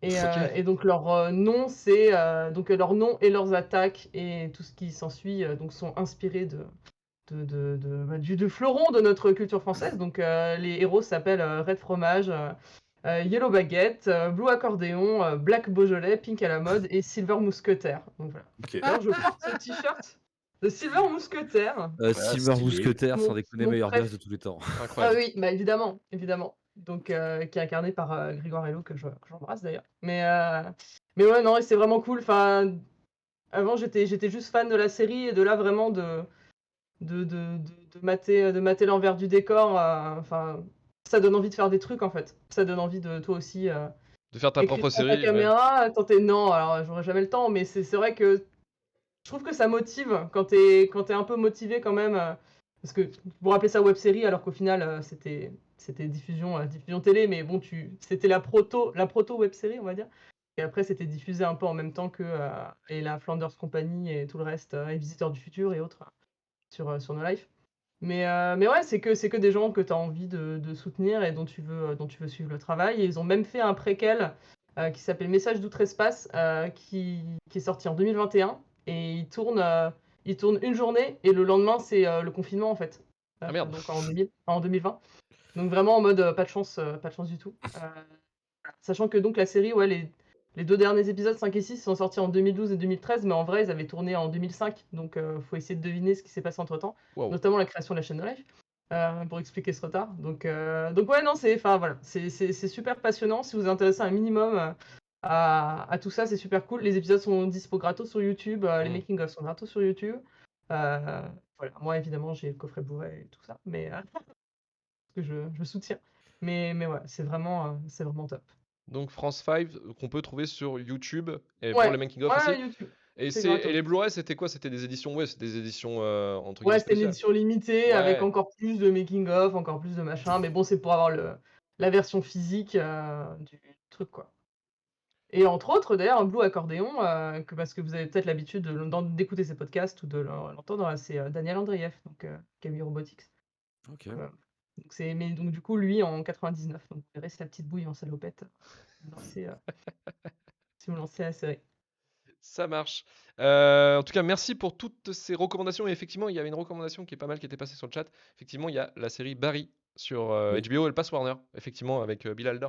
Ok. Et donc leur nom, c'est donc leur nom et leurs attaques et tout ce qui s'ensuit, donc sont inspirés du fleuron de notre culture française. Donc les héros s'appellent Red Fromage, Yellow Baguette, Blue Accordéon, Black Beaujolais, Pink à la mode et Silver Mousquetaire. Donc voilà. Ok. D'ailleurs, je porte ce t-shirt de Silver Mousquetaire. Silver stylé. Mousquetaire, sans Mon- déconner, mon meilleur préf. gosse de tous les temps. Ah Incroyable. oui, évidemment, évidemment. donc qui est incarné par Grégoire Hello, que j'embrasse d'ailleurs. Mais ouais, non, et c'est vraiment cool. Enfin, avant, j'étais juste fan de la série, et de là, vraiment, de mater l'envers du décor. Enfin, ça donne envie de faire des trucs, en fait. Ça donne envie de, toi aussi, De faire ta écrire propre sur ta série, ouais. caméra, tenter. Non, alors, j'aurais jamais le temps, mais c'est vrai que je trouve que ça motive quand t'es un peu motivé quand même. Parce que vous rappelez ça web série, alors qu'au final, c'était diffusion télé, mais bon, c'était la proto web série, on va dire. Et après, c'était diffusé un peu en même temps que et la Flanders Company et tout le reste, et Visiteurs du Futur et autres sur No Life. Mais ouais, c'est que des gens que tu as envie de soutenir et dont tu veux suivre le travail. Et ils ont même fait un préquel qui s'appelle Message d'outre-espace, qui est sorti en 2021. Et il tourne une journée et le lendemain, c'est le confinement en fait. Ah merde. Donc en 2020. Donc vraiment en mode pas de chance du tout. Sachant que donc la série, ouais, les deux derniers épisodes, 5 et 6, sont sortis en 2012 et 2013, mais en vrai, ils avaient tourné en 2005. Donc faut essayer de deviner ce qui s'est passé entre-temps, Wow. notamment la création de la chaîne de Life, pour expliquer ce retard. Donc ouais, non, c'est super passionnant. Si vous vous intéressez un minimum à tout ça, c'est super cool. Les épisodes sont dispo gratos sur YouTube, les making-of sont gratos sur YouTube. Voilà, moi évidemment, j'ai le coffret Blu-ray et tout ça, mais que je soutiens. Mais ouais, c'est vraiment top. Donc France 5 qu'on peut trouver sur YouTube et pour Ouais, les making of aussi. ouais, YouTube. Et C'est et gratos. les Blu-ray, c'était quoi? C'était des éditions, ouais, c'était des éditions entre guillemets Ouais, c'était une spéciales. édition limitée avec Ouais. encore plus de making-of, encore plus de machin. Mais bon, c'est pour avoir la version physique du truc, quoi. Et entre autres, d'ailleurs, un Blue Accordéon, parce que vous avez peut-être l'habitude d'écouter ces podcasts ou de l'entendre, c'est Daniel Andreev, donc Camille Robotics. Ok. Donc du coup, lui en 99. Donc vous verrez, c'est la petite bouille en salopette. Si vous lancez la série. Ça marche. En tout cas, merci pour toutes ces recommandations. Et effectivement, il y avait une recommandation qui est pas mal, qui était passée sur le chat. Effectivement, il y a la série Barry sur Oui. HBO, Elle passe Warner, effectivement, avec Bill Hader,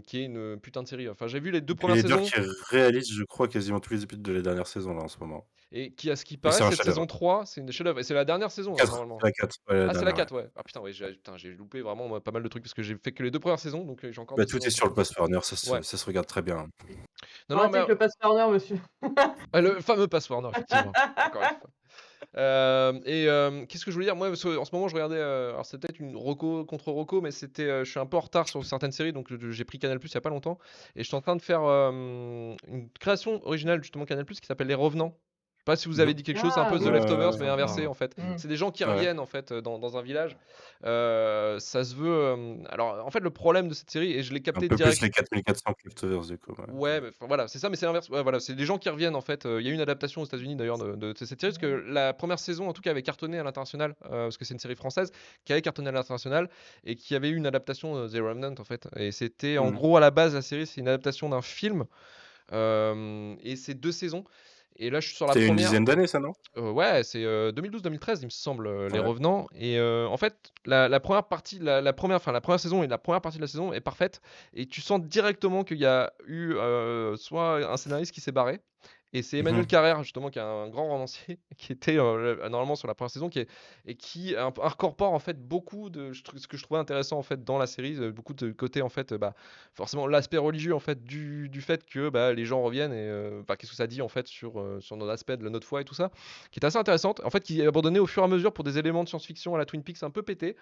qui est une putain de série. Enfin, j'ai vu les deux Bill premières Hader saisons, qui réalise, je crois, quasiment tous les épisodes de la dernière saison là en ce moment. et qui, à ce qui Et paraît, c'est un cette chef-d'œuvre. saison 3, c'est une chef-d'œuvre. Et c'est la dernière saison, hein, 4, normalement. c'est la 4, ouais, la Ah, c'est la dernière, 4, ouais. Ah putain, ouais, j'ai loupé vraiment pas mal de trucs parce que j'ai fait que les deux premières saisons, donc j'ai encore Bah, deux tout saisons est à sur le faire. Pass Warner, Ouais. ça se regarde très bien. Non, Arrêtez avec le pass Warner, monsieur. le fameux Pass Warner, effectivement. Encore une fois. Qu'est-ce que je voulais dire? Moi, en ce moment, je regardais. Alors, c'est peut-être une reco contre reco, mais je suis un peu en retard sur certaines séries, donc j'ai pris Canal Plus il y a pas longtemps, et je suis en train de faire une création originale justement Canal Plus qui s'appelle Les Revenants. Je sais pas si vous avez dit quelque chose, c'est un peu The Ouais, Leftovers, mais ça me inversé parle. en fait. Mm. C'est des gens qui Ouais. reviennent en fait dans un village. Ça se veut. Alors, en fait, le problème de cette série, et je l'ai Un capté peu direct. plus les 4400 Leftovers du coup. Ouais. Ouais, mais voilà, c'est ça, mais c'est l'inverse. Ouais, voilà, c'est des gens qui reviennent en fait. Il y a eu une adaptation aux États-Unis d'ailleurs de cette série, parce que la première saison, en tout cas, avait cartonné à l'international, parce que c'est une série française qui avait cartonné à l'international et qui avait eu une adaptation, The Remnant en fait. Et c'était en gros à la base la série, c'est une adaptation d'un film, et c'est 2 saisons. Et là, je suis sur la C'est une première. dizaine d'années ça, non? Ouais, c'est 2012-2013, il me semble, Les Ouais. Revenants. Et en fait, la première partie, la première saison et la première partie de la saison est parfaite. Et tu sens directement qu'il y a eu soit un scénariste qui s'est barré. Et c'est Emmanuel Carrère, justement, qui est un grand romancier, qui était normalement sur la première saison, qui incorpore en fait beaucoup de ce que je trouvais intéressant en fait dans la série, beaucoup de côté en fait, forcément l'aspect religieux en fait du fait que les gens reviennent et qu'est-ce que ça dit en fait sur notre aspect de notre foi et tout ça, qui est assez intéressante, en fait, qui est abandonnée au fur et à mesure pour des éléments de science-fiction à la Twin Peaks un peu pété.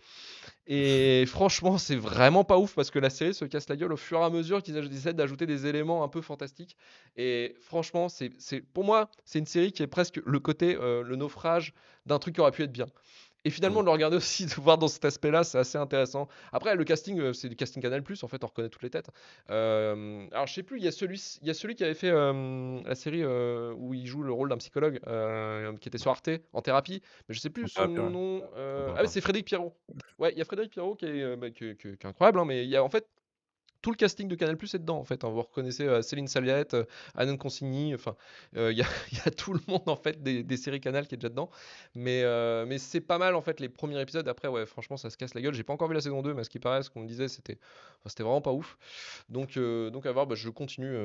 Et franchement, c'est vraiment pas ouf parce que la série se casse la gueule au fur et à mesure qu'ils essaient d'ajouter des éléments un peu fantastiques. Et franchement, pour moi, c'est une série qui est presque le côté, le naufrage d'un truc qui aurait pu être bien. Et finalement, de le regarder aussi, de voir dans cet aspect-là, c'est assez intéressant. Après, le casting, c'est du casting Canal+, en fait, on reconnaît toutes les têtes. Alors, je sais plus, il y a celui qui avait fait la série où il joue le rôle d'un psychologue, qui était sur Arte, en thérapie, mais je sais plus son nom. Ah, mais c'est Frédéric Pierrot. Ouais, il y a Frédéric Pierrot qui est incroyable, hein, mais il y a en fait tout le casting de Canal+ est dedans en fait, hein. Vous reconnaissez Céline Saliette, Anon Consigny, enfin, il y a il y a tout le monde en fait des séries Canal qui est déjà dedans. Mais c'est pas mal en fait les premiers épisodes. Après, ouais, franchement, ça se casse la gueule. J'ai pas encore vu la saison 2, mais à ce qui paraît, ce qu'on me disait, c'était vraiment pas ouf. Donc à voir, je continue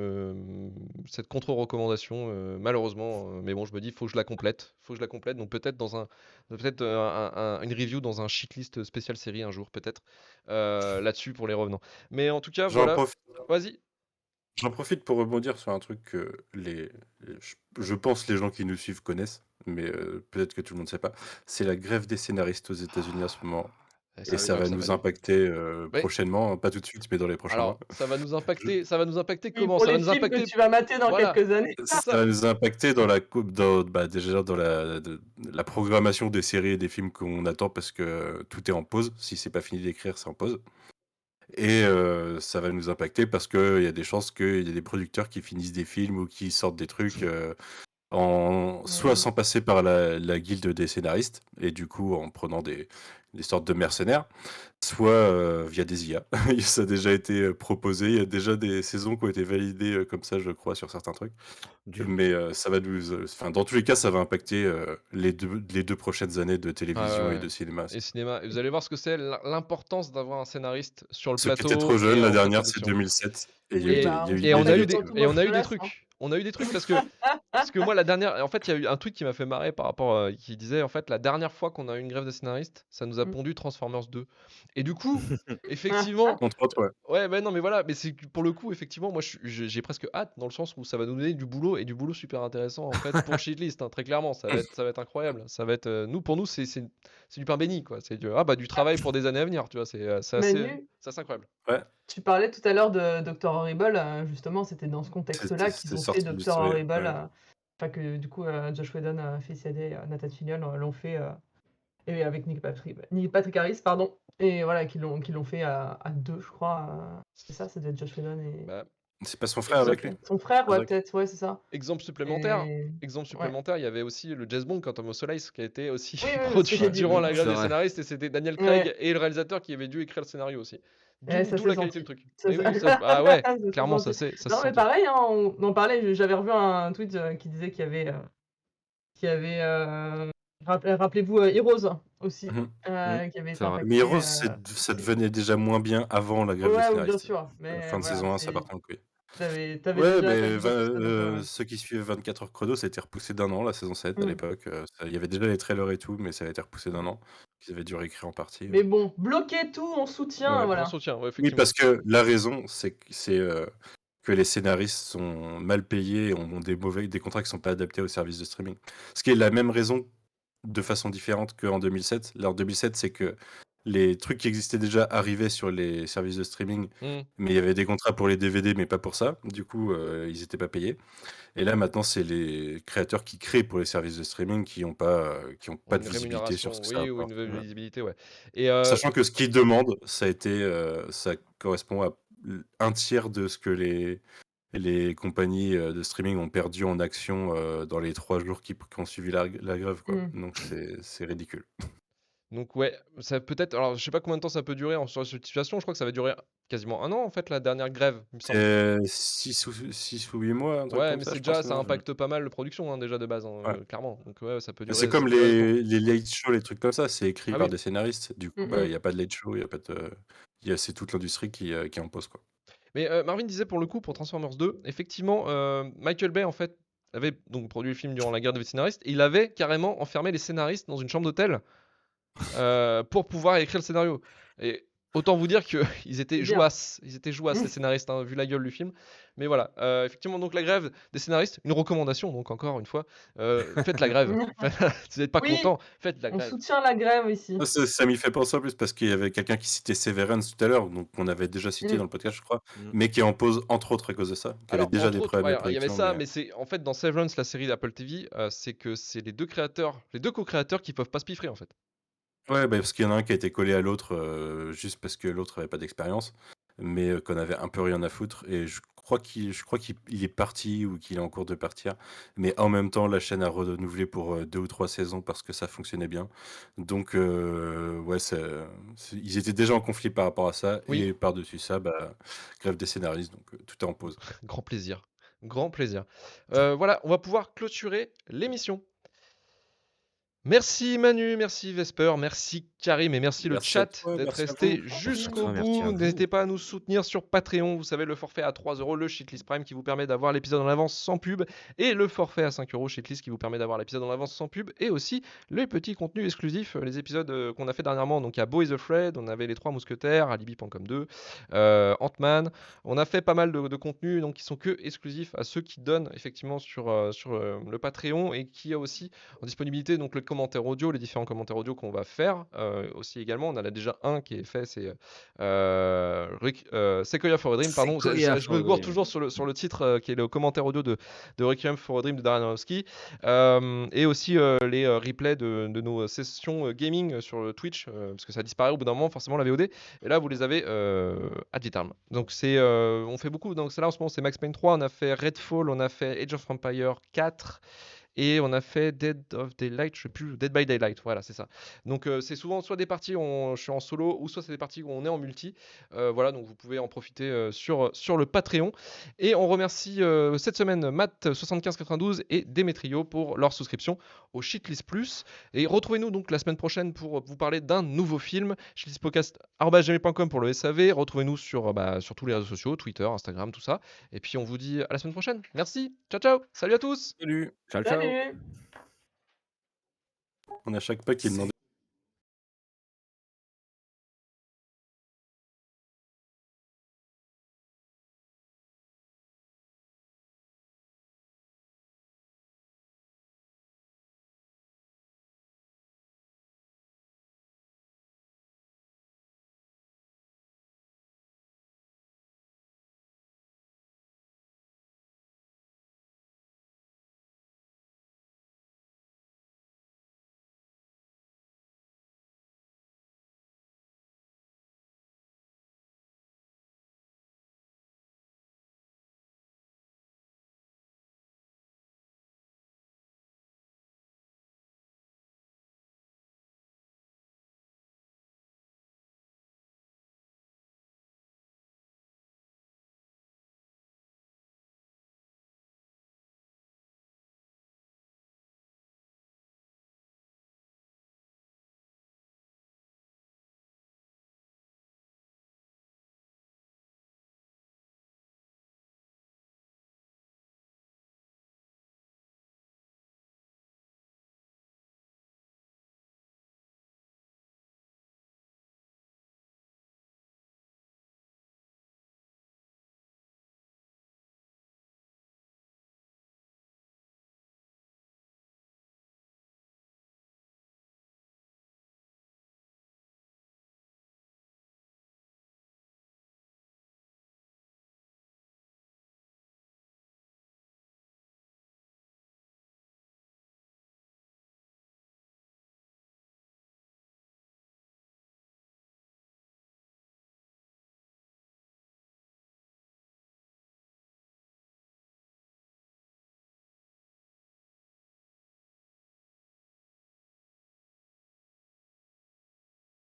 cette contre-recommandation, malheureusement. Mais bon, je me dis, faut que je la complète. Faut que je la complète. Donc peut-être une review dans un shitlist spécial série un jour, peut-être. là-dessus pour les revenants. Mais en tout cas, J'en voilà. profite. Vas-y. J'en profite pour rebondir sur un truc que je pense les gens qui nous suivent connaissent, mais peut-être que tout le monde ne sait pas. C'est la grève des scénaristes aux États-Unis en ce moment. Et Et ça, ça va ça va nous nous. impacter Ouais. prochainement, pas tout de suite, mais dans les prochains mois. Alors, ça va nous Je- impacter. Ça va nous impacter Oui, comment? pour Ça va les nous films que impacter. tu vas mater dans Voilà. quelques années. C'est Ça ça. va nous impacter dans déjà dans la programmation des séries et des films qu'on attend parce que tout est en pause. Si c'est pas fini d'écrire, c'est en pause. Et ça va nous impacter parce qu'il y a des chances qu'il y ait des producteurs qui finissent des films ou qui sortent des trucs soit Ouais. sans passer par la guilde des scénaristes, et du coup en prenant des sortes de mercenaires, soit via des IA. Ça a déjà été proposé, il y a déjà des saisons qui ont été validées comme ça, je crois, sur certains trucs. Du Mais ça va nous... Enfin, dans tous les cas, ça va impacter les deux prochaines années de Ouais, télévision et de cinéma. Et cinéma. Et vous allez voir ce que c'est l'importance d'avoir un scénariste sur le Ceux qui étaient plateau trop jeunes, et la en dernière, c'est post-production. 2007. Et il y a eu Oui, des, bah, il y a eu Et des on a eu vérités. des, Quantum et of on a eu des Solace, hein. trucs. On a eu des trucs parce que moi la dernière, en fait, il y a eu un tweet qui m'a fait marrer par rapport, qui disait en fait la dernière fois qu'on a eu une grève des scénaristes, ça nous a Mm. pondu Transformers 2. Et du coup, effectivement, Entre autres, ouais. ouais, ben non, mais voilà, mais c'est que pour le coup, effectivement, moi j'ai presque hâte dans le sens où ça va nous donner du boulot et du boulot super intéressant en fait pour Shitlist, hein, très clairement, ça va être incroyable. Ça va être, pour nous, c'est du pain béni quoi. C'est du travail pour des années à venir, tu vois. Manu, C'est assez incroyable. Ouais, tu parlais tout à l'heure de Dr. Horrible, justement, c'était dans ce contexte-là qu'ils c'est ont fait sorti du Dr. story. Horrible, Ouais. enfin que du coup Josh Whedon, Felicia Day, Nathan Fillion l'ont fait, et avec Neil Patrick Harris, pardon, et voilà, qu'ils l'ont fait à deux, je crois. C'est ça, ça devait être Josh Whedon et Bah, C'est pas son frère avec lui? son frère, ouais, Razak. peut-être, ouais, c'est ça. exemple supplémentaire. Et Exemple ouais. supplémentaire, il y avait aussi le Jazz Bond Quantum of Solace qui a été aussi Oui, oui, parce que produit j'ai dit. durant la grève C'est des vrai. scénaristes et c'était Daniel Ouais. Craig et le réalisateur qui avaient dû écrire le scénario aussi. Ouais, ça D'où s'est la qualité senti. du truc. Ça Et s'est- oui, ah ouais, Ça s'est clairement senti. ça Non, se mais sentait. pareil, hein, on en parlait. J'avais revu un tweet qui disait rappelez-vous, Heroes aussi, Mhm. qui avait été C'est vrai. impacté. Mais Heroes, ça devenait déjà moins bien avant la grève des Ouais, oui, bien scénaristes. sûr, mais Fin de voilà, saison 1, ça partait en couille. t'avais Ouais, déjà mais tout ça, donc ceux qui suivent 24 heures chrono, ça a été repoussé d'un an, la saison 7 à mm. l'époque. Il y avait déjà les trailers et tout, mais ça a été repoussé d'un an. Ils avaient dû réécrire en partie. Mais bon, bloquer tout, on soutient, Ouais. On voilà. soutient, ouais, Oui, effectivement. parce que la raison, c'est que les scénaristes sont mal payés et ont des contrats qui sont pas adaptés aux services de streaming. Ce qui est la même raison de façon différente qu'en 2007. Là, en 2007, c'est que les trucs qui existaient déjà arrivaient sur les services de streaming, Mm. mais il y avait des contrats pour les DVD, mais pas pour ça. Du coup, ils n'étaient pas payés. Et là, maintenant, c'est les créateurs qui créent pour les services de streaming qui n'ont pas Une de visibilité rémunération, sur ce que ça oui, ou apporte. une Ouais. visibilité, ouais. Et Sachant que ce qu'ils demandent, ça correspond à un tiers de ce que les compagnies de streaming ont perdu en actions dans les 3 jours qui ont suivi la grève, quoi. Mm. Donc c'est ridicule. donc ouais, ça peut être. Alors je sais pas combien de temps ça peut durer sur cette situation. Je crois que ça va durer quasiment un an en fait la dernière grève, il me semble. 6 ou 8 mois, un truc Ouais, comme mais ça, c'est je pense. déjà, ça impacte pas mal la production hein, déjà de base, hein, Ouais. clairement. Donc ouais, ça peut Mais durer. c'est comme ça peut durer longtemps. les late shows, les trucs comme ça, c'est écrit Ah par oui. des scénaristes. Du coup, Mm, il y a pas de late show, il y a pas de c'est toute l'industrie qui impose, quoi. Mais Marvin disait pour le coup pour Transformers 2, effectivement, Michael Bay en fait avait donc produit le film durant la guerre des scénaristes. Et il avait carrément enfermé les scénaristes dans une chambre d'hôtel pour pouvoir écrire le scénario. Et autant vous dire qu'ils étaient C'est bien. jouasses. Ils étaient jouasses, les scénaristes, hein, vu la gueule du film. Mais voilà, effectivement, donc la grève des scénaristes, une recommandation, donc encore une fois, faites la grève. Si vous n'êtes pas Oui, content, faites la on grève. soutient la grève ici. Ah, ça m'y fait penser en plus parce qu'il y avait quelqu'un qui citait Severance tout à l'heure, donc qu'on avait déjà cité Mm. dans le podcast, je crois, Mm. mais qui est en pause entre autres à cause de ça, qui avait Alors, déjà entre des autres, problèmes de ouais, il y avait production. ça, mais c'est en fait dans Severance, la série d'Apple TV, c'est que c'est les deux créateurs, les deux co-créateurs qui peuvent pas se piffrer en fait. Ouais, bah, parce qu'il y en a un qui a été collé à l'autre juste parce que l'autre avait pas d'expérience, mais qu'on avait un peu rien à foutre. Et je crois qu'il est parti ou qu'il est en cours de partir. Mais en même temps, la chaîne a renouvelé pour 2 ou 3 saisons parce que ça fonctionnait bien. Donc, ouais, ils étaient déjà en conflit par rapport à ça. Oui. Et par-dessus ça, grève des scénaristes, donc tout est en pause. Grand plaisir. Grand plaisir. Voilà, on va pouvoir clôturer l'émission. Merci Manu, merci Vesper, merci Karim et merci le Merci à chat toi, d'être merci à resté vous. jusqu'au toi, merci à bout. vous. N'hésitez pas à nous soutenir sur Patreon. Vous savez, le forfait à 3 €, le Shitlist Prime qui vous permet d'avoir l'épisode en avance sans pub, et le forfait à 5 € Shitlist qui vous permet d'avoir l'épisode en avance sans pub, et aussi les petits contenus exclusifs, les épisodes qu'on a fait dernièrement. Donc il y a Boys Afraid, on avait les 3 mousquetaires, Alibi.com 2, Ant-Man. On a fait pas mal de contenus donc, qui sont que exclusifs à ceux qui donnent effectivement sur le Patreon, et qui a aussi en disponibilité donc le commentaire audio, les différents commentaires audio qu'on va faire aussi également. On en a déjà un qui est fait, c'est Sequoia for a Dream, pardon. Sequoia Je for me a gourde Dream. toujours sur le titre qui est le commentaire audio de Requiem for a Dream de Darren Aronofsky, et aussi les replays de nos sessions gaming sur le Twitch, parce que ça disparaît au bout d'un moment forcément la VOD, et là vous les avez ad vitam. Donc on fait beaucoup, donc c'est là en ce moment c'est Max Payne 3, on a fait Redfall, on a fait Age of Empire 4, et on a fait Dead of Daylight, je sais plus, Dead by Daylight, voilà, c'est ça. Donc c'est souvent soit des parties où je suis en solo, ou soit c'est des parties où on est en multi. Voilà, donc vous pouvez en profiter sur le Patreon. Et on remercie cette semaine Matt7592 et Demetrio pour leur souscription au Shitlist Plus. Et retrouvez-nous donc la semaine prochaine pour vous parler d'un nouveau film. shitlistpodcast@gmail.com pour le SAV. Retrouvez-nous sur tous les réseaux sociaux, Twitter, Instagram, tout ça. Et puis on vous dit à la semaine prochaine. Merci, ciao ciao, salut à tous. Salut. Ciao, ciao. Salut! On a chaque pas qui est demandé.